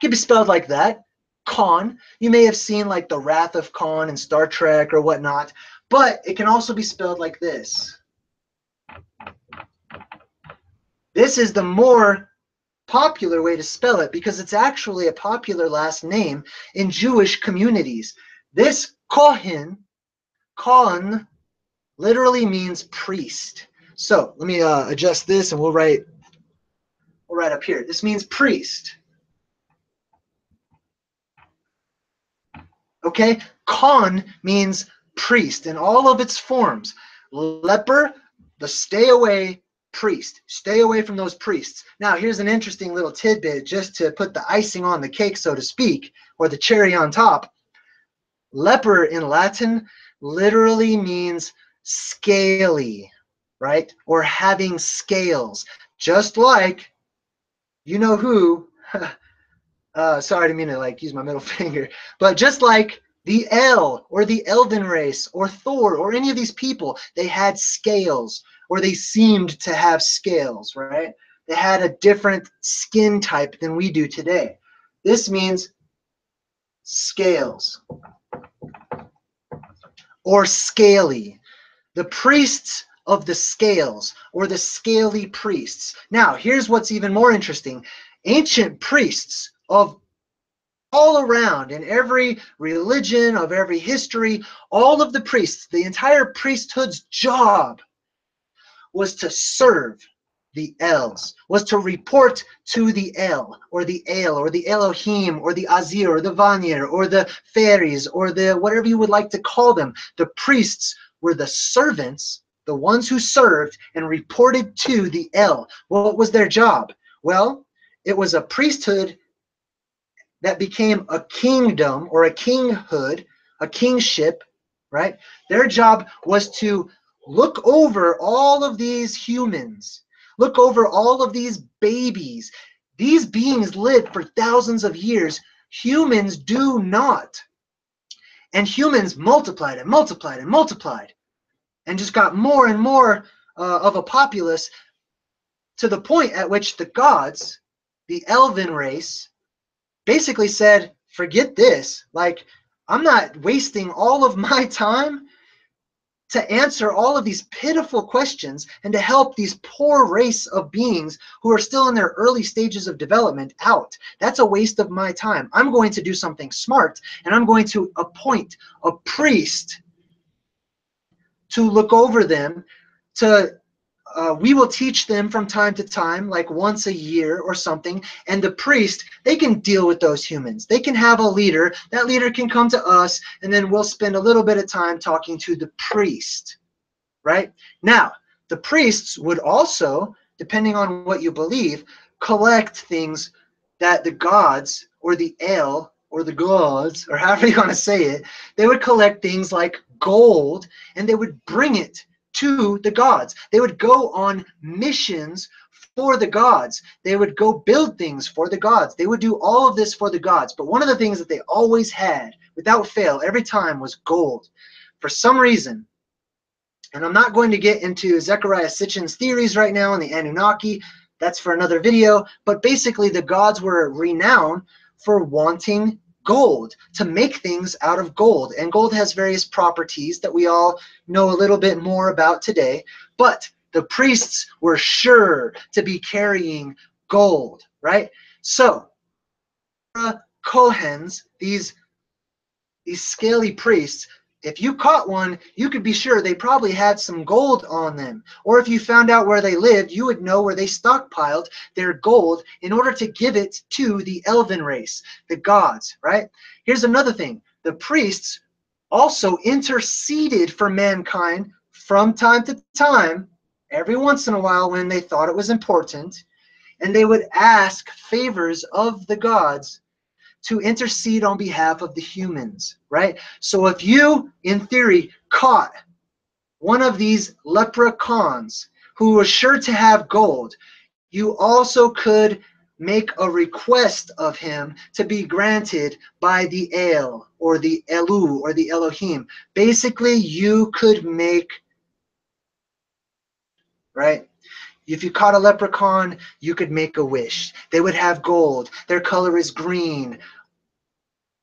can be spelled like that. Con. You may have seen like the Wrath of Khan in Star Trek or whatnot, but it can also be spelled like this. This is the more popular way to spell it, because it's actually a popular last name in Jewish communities. This Kohen, literally means priest. So let me adjust this, and we'll write up here. This means priest. Okay, Khan means priest in all of its forms. Leper, the stay away priest. Stay away from those priests. Now, here's an interesting little tidbit just to put the icing on the cake, so to speak, or the cherry on top. Leper in Latin literally means scaly, right? Or having scales. Just like, you know who, sorry, I didn't mean to like use my middle finger, but just like the El or the Elven Race or Thor or any of these people, they had scales, or they seemed to have scales, right? They had a different skin type than we do today. This means scales or scaly. The priests of the scales, or the scaly priests. Now, here's what's even more interesting. Ancient priests of all around, in every religion, of every history, all of the priests, the entire priesthood's job was to serve the elves, was to report to the El, or the El, or the Elohim, or the Aesir, or the Vanir, or the fairies, or the whatever you would like to call them. The priests were the servants, the ones who served and reported to the El. What was their job? Well, it was a priesthood that became a kingdom or a kinghood, a kingship, right? Their job was to look over all of these humans, look over all of these babies. These beings lived for thousands of years. Humans do not. And humans multiplied and multiplied and multiplied and just got more and more of a populace, to the point at which the gods, the Elven race, basically said, forget this. Like, I'm not wasting all of my time to answer all of these pitiful questions and to help these poor race of beings who are still in their early stages of development out. That's a waste of my time. I'm going to do something smart, and I'm going to appoint a priest to look over them, to we will teach them from time to time, like once a year or something. And the priest, they can deal with those humans. They can have a leader. That leader can come to us, and then we'll spend a little bit of time talking to the priest, right? Now, the priests would also, depending on what you believe, collect things that the gods or the El or the gods, or however you want to say it, they would collect things like gold, and they would bring it to the gods. They would go on missions for the gods. They would go build things for the gods. They would do all of this for the gods. But one of the things that they always had, without fail, every time, was gold. For some reason, and I'm not going to get into Zecharia Sitchin's theories right now on the Anunnaki. That's for another video. But basically, the gods were renowned for wanting gold, to make things out of gold. And gold has various properties that we all know a little bit more about today. But the priests were sure to be carrying gold, right? So, Kohens, these scaly priests, if you caught one, you could be sure they probably had some gold on them. Or if you found out where they lived, you would know where they stockpiled their gold in order to give it to the Elven race, the gods, right? Here's another thing. The priests also interceded for mankind from time to time, every once in a while when they thought it was important, and they would ask favors of the gods to intercede on behalf of the humans, right? So if you, in theory, caught one of these leprechauns who was sure to have gold, you also could make a request of him to be granted by the El or the Elu or the Elohim. Basically, you could make, right? If you caught a leprechaun, you could make a wish. They would have gold. Their color is green.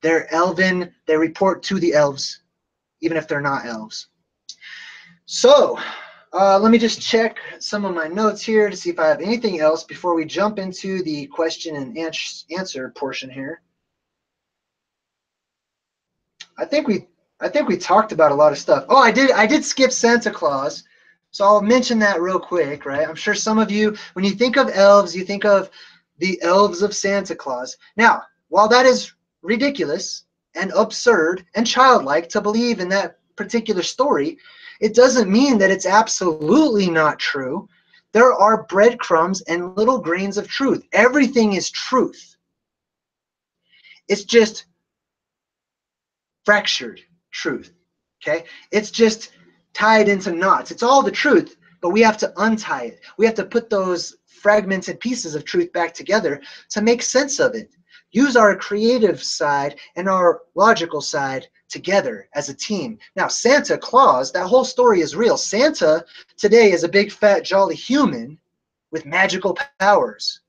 They're elven. They report to the elves, even if they're not elves. So let me just check some of my notes here to see if I have anything else before we jump into the question and answer portion here. I think we talked about a lot of stuff. Oh, I did skip Santa Claus. So I'll mention that real quick, right? I'm sure some of you, when you think of elves, you think of the elves of Santa Claus. Now, while that is ridiculous and absurd and childlike to believe in that particular story, it doesn't mean that it's absolutely not true. There are breadcrumbs and little grains of truth. Everything is truth. It's just fractured truth, okay? It's just tied into knots. It's all the truth, but we have to untie it. We have to put those fragmented pieces of truth back together to make sense of it. Use our creative side and our logical side together as a team. Now, Santa Claus, that whole story is real. Santa today is a big, fat, jolly human with magical powers.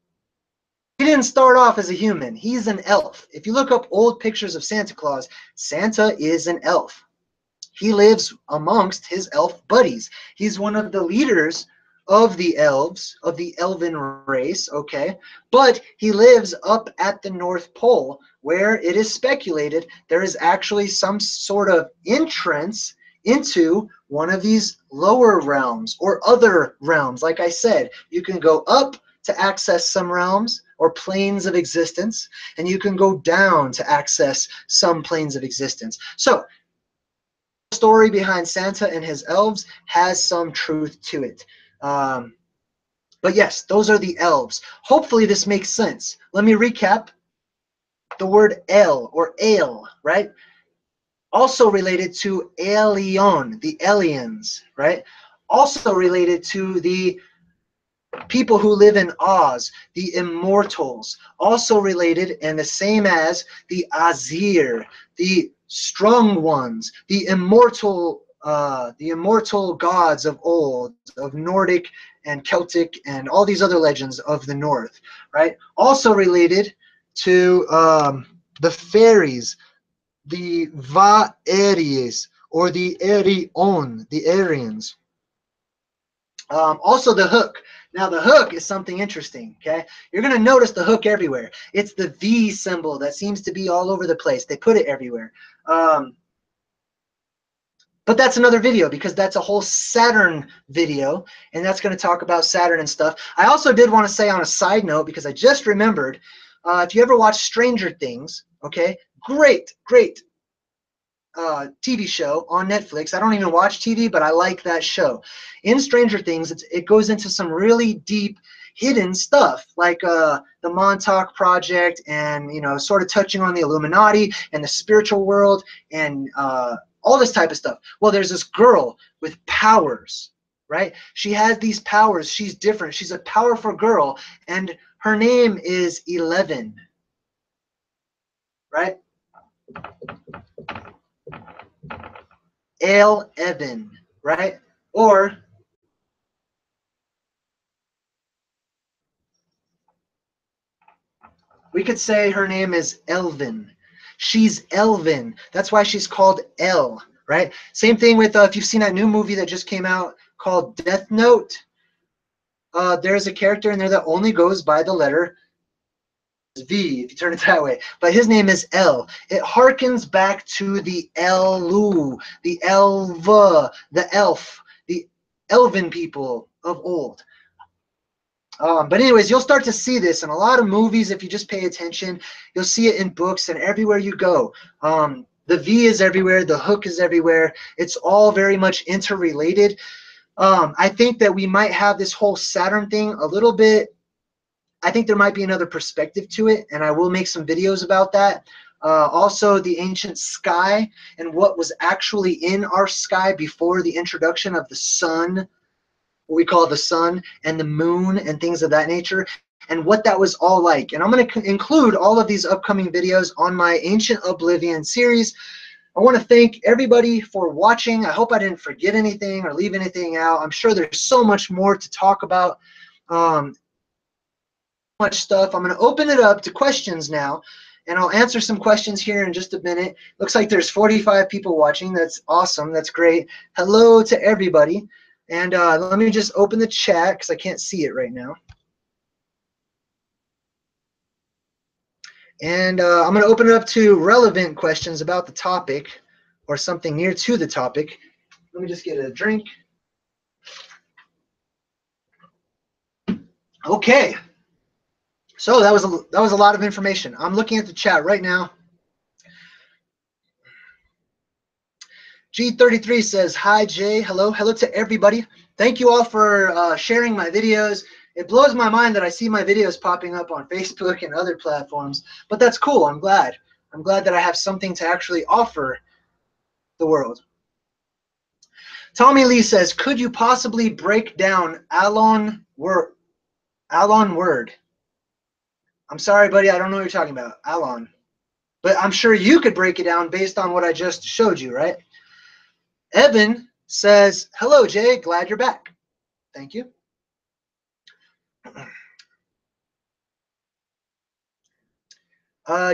He didn't start off as a human. He's an elf. If you look up old pictures of Santa Claus, Santa is an elf. He lives amongst his elf buddies. He's one of the leaders of the elves, of the Elven race, okay? But he lives up at the North Pole, where it is speculated there is actually some sort of entrance into one of these lower realms or other realms. Like I said, you can go up to access some realms or planes of existence, and you can go down to access some planes of existence. So the story behind Santa and his elves has some truth to it. But yes, those are the elves. Hopefully this makes sense. Let me recap. The word el or ale, right? Also related to alien, the aliens, right? Also related to the people who live in Oz, the immortals. Also related and the same as the aesir, the strong ones, the immortal gods of old, of Nordic and Celtic and all these other legends of the North, right? Also related to the fairies, the Vaeries or the Erion, the Aryans. Also the hook. Now the hook is something interesting, okay? You're going to notice the hook everywhere. It's the V symbol that seems to be all over the place. They put it everywhere. But that's another video because that's a whole Saturn video, and that's going to talk about Saturn and stuff. I also did want to say on a side note, because I just remembered, if you ever watch Stranger Things, okay, great TV show on Netflix. I don't even watch TV, but I like that show. In Stranger Things, it goes into some really deep, hidden stuff, like the Montauk Project, and sort of touching on the Illuminati and the spiritual world, and all this type of stuff. Well, there's this girl with powers, right? She has these powers. She's different. She's a powerful girl, and her name is 11, right? Evan, right? Or we could say her name is Elven. She's Elven. That's why she's called El, right? Same thing with if you've seen that new movie that just came out called Death Note. There's a character in there that only goes by the letter V, if you turn it that way. But his name is El. It harkens back to the Elu, the Elva, the elf, the elven people of old. But anyways, you'll start to see this in a lot of movies if you just pay attention. You'll see it in books and everywhere you go. The V is everywhere. The hook is everywhere. It's all very much interrelated. I think that we might have this whole Saturn thing a little bit. I think there might be another perspective to it, and I will make some videos about that. Also, the ancient sky and what was actually in our sky before the introduction of the sun, what we call the sun, and the moon and things of that nature, and what that was all like. And I'm going to include all of these upcoming videos on my Ancient Oblivion series. I want to thank everybody for watching. I hope I didn't forget anything or leave anything out. I'm sure there's so much more to talk about. Much stuff. I'm going to open it up to questions now, and I'll answer some questions here in just a minute. Looks like there's 45 people watching. That's awesome. That's great. Hello to everybody. And let me just open the chat because I can't see it right now. And I'm going to open it up to relevant questions about the topic or something near to the topic. Let me just get a drink. Okay. So that was a lot of information. I'm looking at the chat right now. G33 says, hi, Jay. Hello. Hello to everybody. Thank you all for sharing my videos. It blows my mind that I see my videos popping up on Facebook and other platforms, but that's cool. I'm glad. I'm glad that I have something to actually offer the world. Tommy Lee says, could you possibly break down Alon word? I'm sorry, buddy. I don't know what you're talking about. Alon. But I'm sure you could break it down based on what I just showed you, right? Evan says, hello, Jay. Glad you're back. Thank you.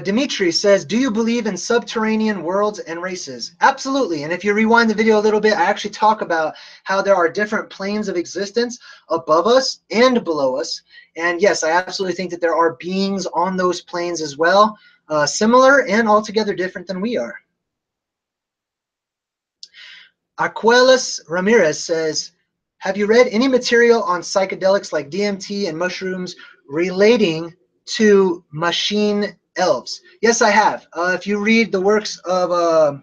Dimitri says, do you believe in subterranean worlds and races? Absolutely. And if you rewind the video a little bit, I actually talk about how there are different planes of existence above us and below us. And yes, I absolutely think that there are beings on those planes as well, similar and altogether different than we are. Aquelas Ramirez says, have you read any material on psychedelics like DMT and mushrooms relating to machine elves? Yes, I have. If you read the works of,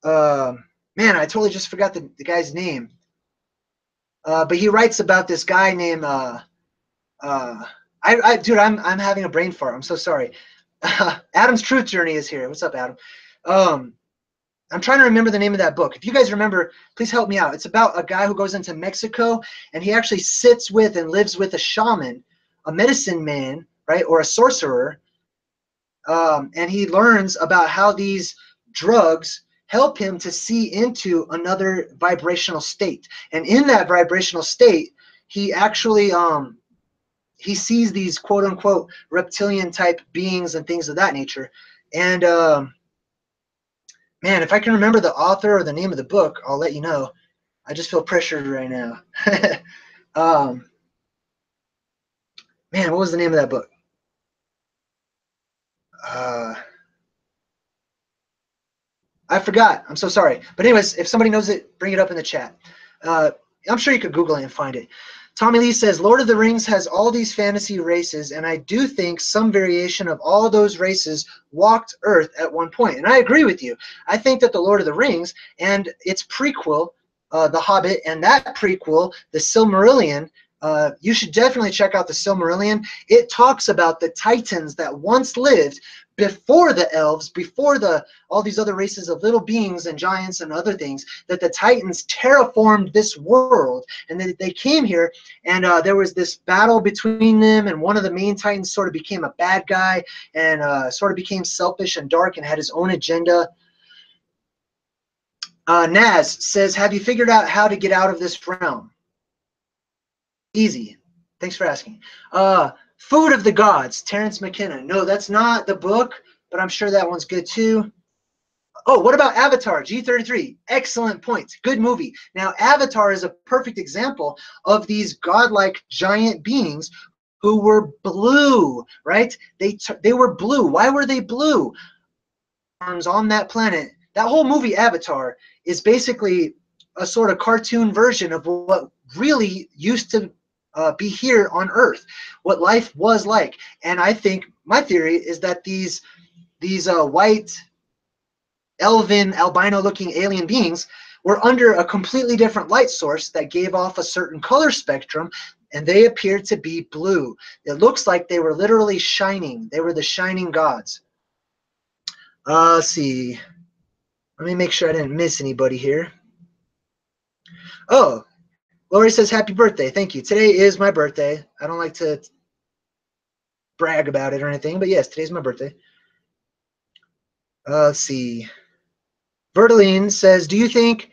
man, I totally just forgot the guy's name. But he writes about this guy named dude, I'm having a brain fart. I'm so sorry. Adam's Truth Journey is here. What's up, Adam? I'm trying to remember the name of that book. If you guys remember, please help me out. It's about a guy who goes into Mexico, and he actually sits with and lives with a shaman, a medicine man, right, or a sorcerer, and he learns about how these drugs help him to see into another vibrational state. And in that vibrational state, he actually he sees these quote unquote reptilian type beings and things of that nature. And man, if I can remember the author or the name of the book, I'll let you know. I just feel pressured right now. Man, what was the name of that book? I forgot. I'm so sorry. But anyways, if somebody knows it, bring it up in the chat. I'm sure you could Google it and find it. Tommy Lee says, Lord of the Rings has all these fantasy races, and I do think some variation of all those races walked Earth at one point. And I agree with you. I think that the Lord of the Rings and its prequel, The Hobbit, and that prequel, the Silmarillion, you should definitely check out the Silmarillion. It talks about the Titans that once lived before the elves, before all these other races of little beings and giants and other things, that the Titans terraformed this world, and they came here, and there was this battle between them, and one of the main Titans sort of became a bad guy and sort of became selfish and dark and had his own agenda. Naz says, have you figured out how to get out of this realm? Easy. Thanks for asking. Food of the Gods, Terrence McKenna. No, that's not the book, but I'm sure that one's good too. Oh, what about Avatar, G33? Excellent point. Good movie. Now, Avatar is a perfect example of these godlike giant beings who were blue, right? They were blue. Why were they blue? On that planet. That whole movie, Avatar, is basically a sort of cartoon version of what really used to be here on Earth, what life was like. And I think my theory is that these white, elven, albino-looking alien beings were under a completely different light source that gave off a certain color spectrum, and they appeared to be blue. It looks like they were literally shining. They were the shining gods. Let's see. Let me make sure I didn't miss anybody here. Oh, Lori says, happy birthday. Thank you. Today is my birthday. I don't like to brag about it or anything, but yes, today's my birthday. Let's see. Vertaline says, do you think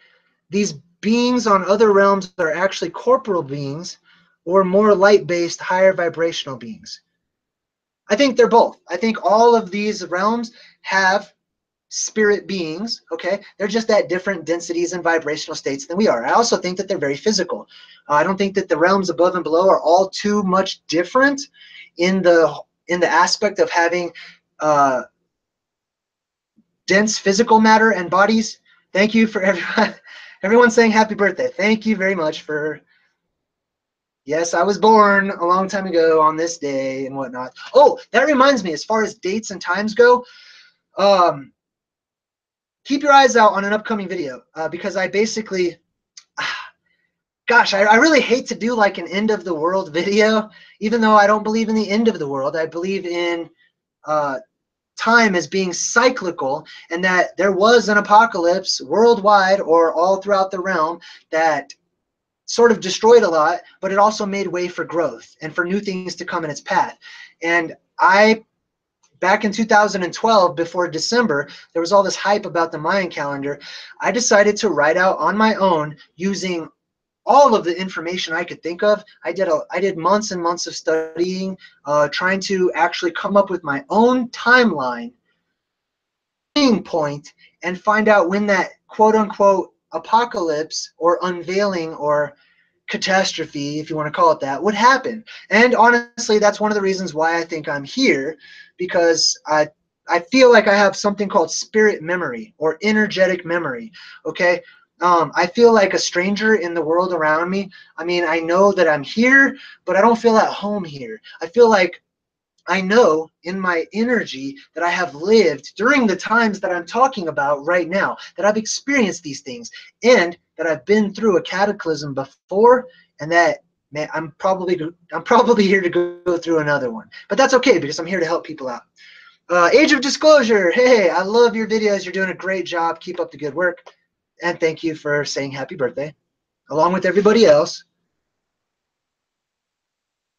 these beings on other realms are actually corporal beings or more light-based, higher vibrational beings? I think they're both. I think all of these realms have spirit beings, okay? They're just at different densities and vibrational states than we are. I also think that they're very physical. I don't think that the realms above and below are all too much different in the aspect of having dense physical matter and bodies. Thank you for everyone saying happy birthday. Thank you very much for, yes, I was born a long time ago on this day and whatnot. Oh, that reminds me, as far as dates and times go, keep your eyes out on an upcoming video because I basically, gosh, I really hate to do like an end of the world video, even though I don't believe in the end of the world. I believe in time as being cyclical, and that there was an apocalypse worldwide or all throughout the realm that sort of destroyed a lot, but it also made way for growth and for new things to come in its path. And back in 2012, before December, there was all this hype about the Mayan calendar. I decided to write out on my own using all of the information I could think of. I did months and months of studying, trying to actually come up with my own timeline point and find out when that quote-unquote apocalypse or unveiling or catastrophe, if you want to call it that, would happen. And honestly, that's one of the reasons why I think I'm here, because I feel like I have something called spirit memory or energetic memory, okay? I feel like a stranger in the world around me. I mean, I know that I'm here, but I don't feel at home here. I feel like I know in my energy that I have lived during the times that I'm talking about right now, that I've experienced these things, and that I've been through a cataclysm before, and that, man, I'm probably here to go through another one, but that's okay because I'm here to help people out. Age of Disclosure, hey, I love your videos. You're doing a great job. Keep up the good work, and thank you for saying happy birthday, along with everybody else.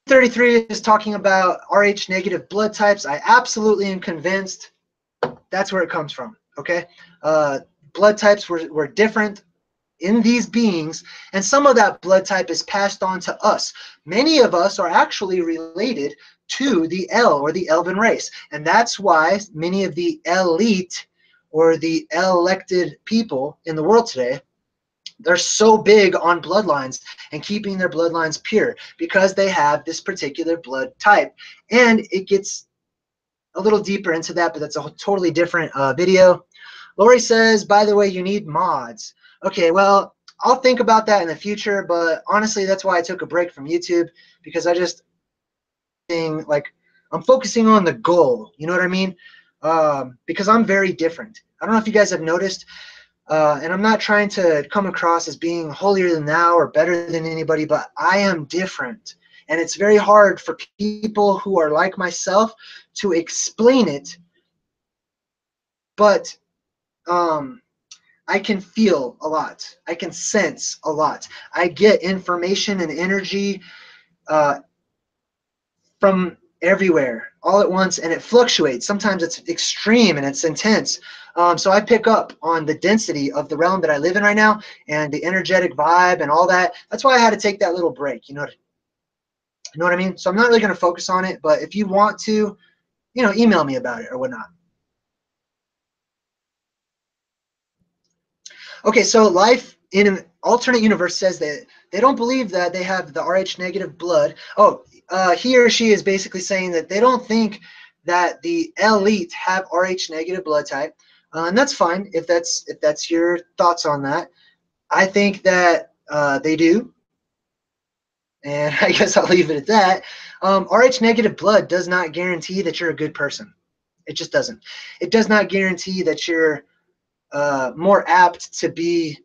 33 is talking about Rh negative blood types. I absolutely am convinced that's where it comes from. Okay, blood types were different in these beings, and some of that blood type is passed on to us. Many of us are actually related to the El, or the Elven race, and that's why many of the elite or the elected people in the world today, they're so big on bloodlines and keeping their bloodlines pure, because they have this particular blood type. And it gets a little deeper into that, but that's a totally different video. Lori says, by the way, you need mods. Okay, well, I'll think about that in the future, but honestly, that's why I took a break from YouTube, because I just like, I'm focusing on the goal, you know what I mean? Because I'm very different. I don't know if you guys have noticed, and I'm not trying to come across as being holier than thou or better than anybody, but I am different. And it's very hard for people who are like myself to explain it, but I can feel a lot. I can sense a lot. I get information and energy from everywhere all at once, and it fluctuates. Sometimes it's extreme and it's intense. So I pick up on the density of the realm that I live in right now, and the energetic vibe and all that. That's why I had to take that little break. You know what I mean? So I'm not really going to focus on it, but if you want to, email me about it or whatnot. Okay, so life in an alternate universe says that they don't believe that they have the Rh negative blood. Oh, he or she is basically saying that they don't think that the elite have Rh negative blood type, and that's fine if that's your thoughts on that. I think that they do, and I guess I'll leave it at that. Rh negative blood does not guarantee that you're a good person. It just doesn't. It does not guarantee that you're more apt to be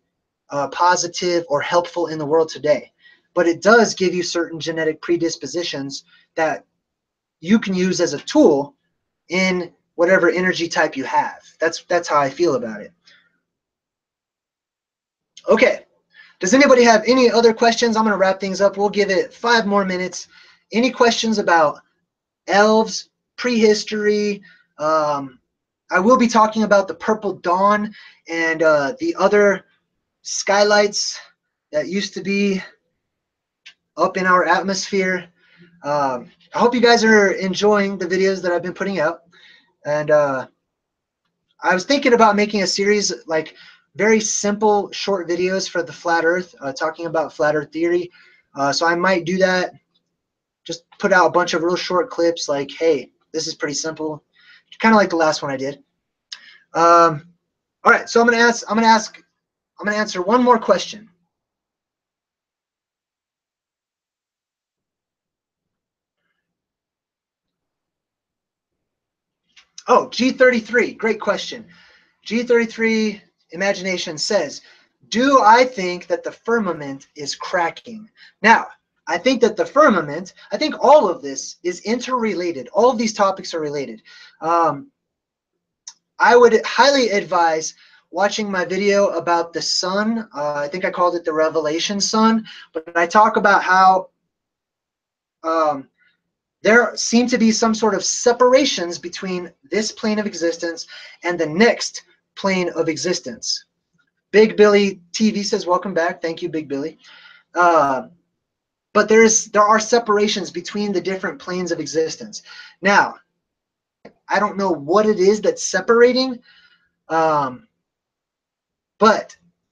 positive or helpful in the world today. But it does give you certain genetic predispositions that you can use as a tool in whatever energy type you have. That's how I feel about it. Okay. Does anybody have any other questions? I'm going to wrap things up. We'll give it 5 more minutes. Any questions about elves, prehistory? I will be talking about the Purple Dawn and the other skylights that used to be up in our atmosphere. I hope you guys are enjoying the videos that I've been putting out. And I was thinking about making a series, like very simple, short videos for the flat earth, talking about flat earth theory. So I might do that. Just put out a bunch of real short clips like, hey, this is pretty simple. Kind of like the last one I did. All right, so I'm gonna answer one more question. Oh, G33, great question. G33 Imagination says, do I think that the firmament is cracking? Now, I think that the firmament, I think all of this is interrelated. All of these topics are related. I would highly advise watching my video about the sun. I think I called it the Revelation Sun, but I talk about how there seem to be some sort of separations between this plane of existence and the next plane of existence. Big Billy TV says, welcome back. Thank you, Big Billy. But there are separations between the different planes of existence. Now, I don't know what it is that's separating, but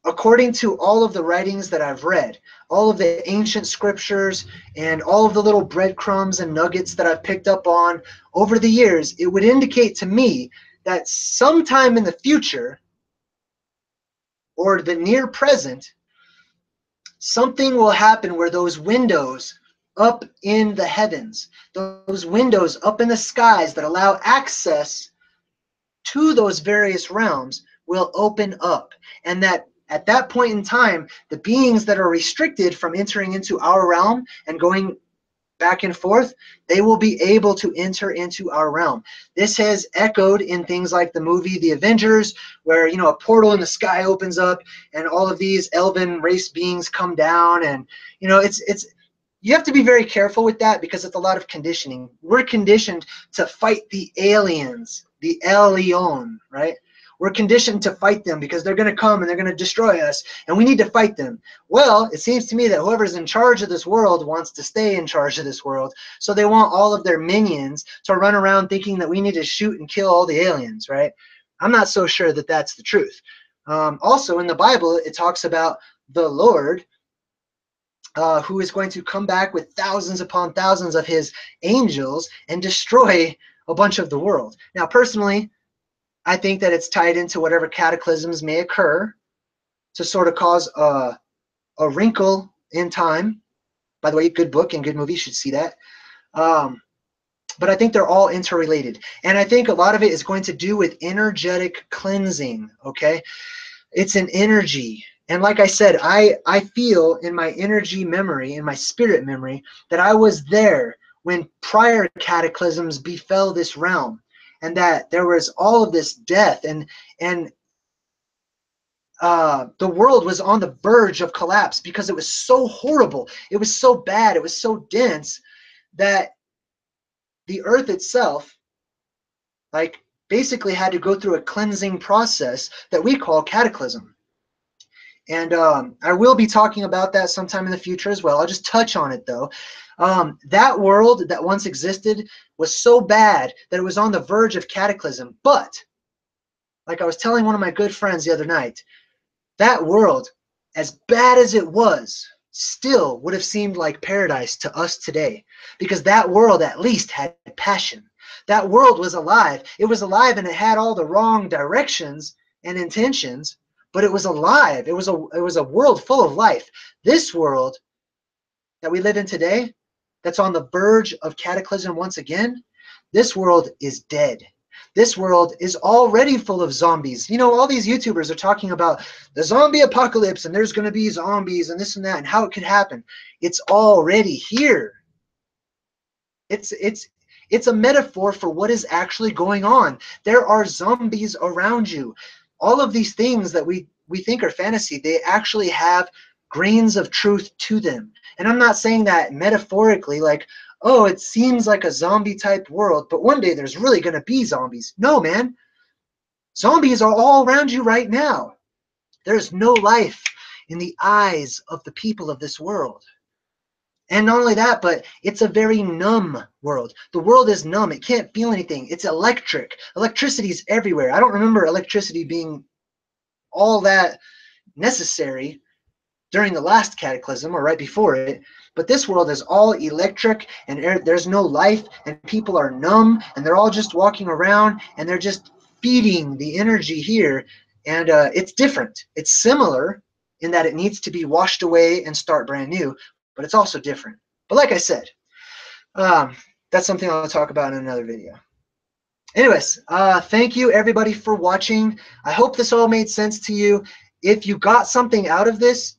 according to all of the writings that I've read, all of the ancient scriptures, and all of the little breadcrumbs and nuggets that I've picked up on over the years, it would indicate to me that sometime in the future, or the near present, something will happen where those windows up in the heavens, those windows up in the skies that allow access to those various realms, will open up, and that at that point in time, the beings that are restricted from entering into our realm and going back and forth, they will be able to enter into our realm. This has echoed in things like the movie The Avengers, where, you know, a portal in the sky opens up and all of these Elven race beings come down, and, you know, it's you have to be very careful with that because it's a lot of conditioning. We're conditioned to fight the aliens, the Elion, right? We're conditioned to fight them because they're going to come and they're going to destroy us, and we need to fight them. Well, it seems to me that whoever's in charge of this world wants to stay in charge of this world, so they want all of their minions to run around thinking that we need to shoot and kill all the aliens, right? I'm not so sure that that's the truth. Also, in the Bible, it talks about the Lord who is going to come back with thousands upon thousands of his angels and destroy a bunch of the world. Now, personally, I think that it's tied into whatever cataclysms may occur to sort of cause a wrinkle in time. By the way, good book and good movie, you should see that. But I think they're all interrelated. And I think a lot of it is going to do with energetic cleansing, okay? It's an energy. And like I said, I feel in my energy memory, in my spirit memory, that I was there when prior cataclysms befell this realm, and that there was all of this death, and the world was on the verge of collapse because it was so horrible. It was so bad. It was so dense that the earth itself, like, basically had to go through a cleansing process that we call cataclysm. And I will be talking about that sometime in the future as well. I'll just touch on it, though. That world that once existed was so bad that it was on the verge of cataclysm. But, like I was telling one of my good friends the other night, that world, as bad as it was, still would have seemed like paradise to us today, because that world at least had passion. That world was alive. It was alive, and it had all the wrong directions and intentions, but it was alive. It was a world full of life. This world that we live in today, that's on the verge of cataclysm once again, this world is dead. This world is already full of zombies. You know, all these YouTubers are talking about the zombie apocalypse, and there's going to be zombies and this and that, and how it could happen. It's already here. It's a metaphor for what is actually going on. There are zombies around you. All of these things that we think are fantasy, they actually have grains of truth to them. And I'm not saying that metaphorically, like, oh, it seems like a zombie type world, but one day there's really going to be zombies. No, man. Zombies are all around you right now. There's no life in the eyes of the people of this world. And not only that, but it's a very numb world. The world is numb. It can't feel anything. It's electric. Electricity is everywhere. I don't remember electricity being all that necessary during the last cataclysm or right before it. But this world is all electric, and there's no life, and people are numb, and they're all just walking around, and they're just feeding the energy here. And it's different. It's similar in that it needs to be washed away and start brand new, but it's also different. But like I said, that's something I'll talk about in another video. Anyways, thank you everybody for watching. I hope this all made sense to you. If you got something out of this,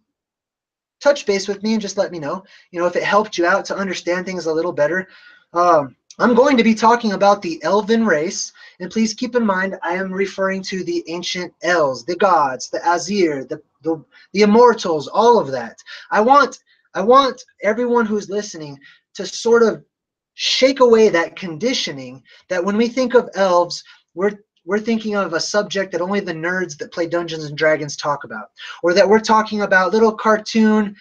touch base with me and just let me know. You know, if it helped you out to understand things a little better. I'm going to be talking about the Elven Race, and please keep in mind I am referring to the ancient elves, the gods, the aesir, the immortals, all of that. I want everyone who's listening to sort of shake away that conditioning that when we think of elves, we're thinking of a subject that only the nerds that play Dungeons and Dragons talk about, or that we're talking about little cartoon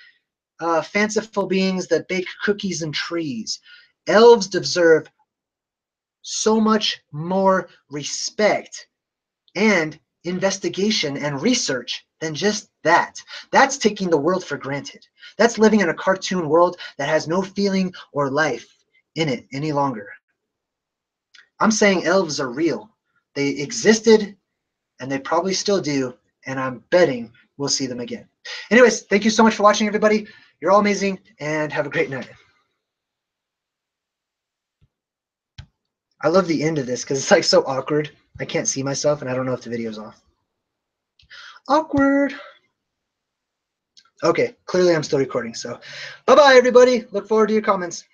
fanciful beings that bake cookies and trees. Elves deserve so much more respect and investigation and research than just that. That's taking the world for granted. That's living in a cartoon world that has no feeling or life in it any longer. I'm saying elves are real. They existed, and they probably still do, and I'm betting we'll see them again. Anyways, thank you so much for watching, everybody. You're all amazing, and have a great night. I love the end of this because it's like so awkward. I can't see myself, and I don't know if the video's off. Awkward. Okay, clearly I'm still recording. So bye-bye, everybody. Look forward to your comments.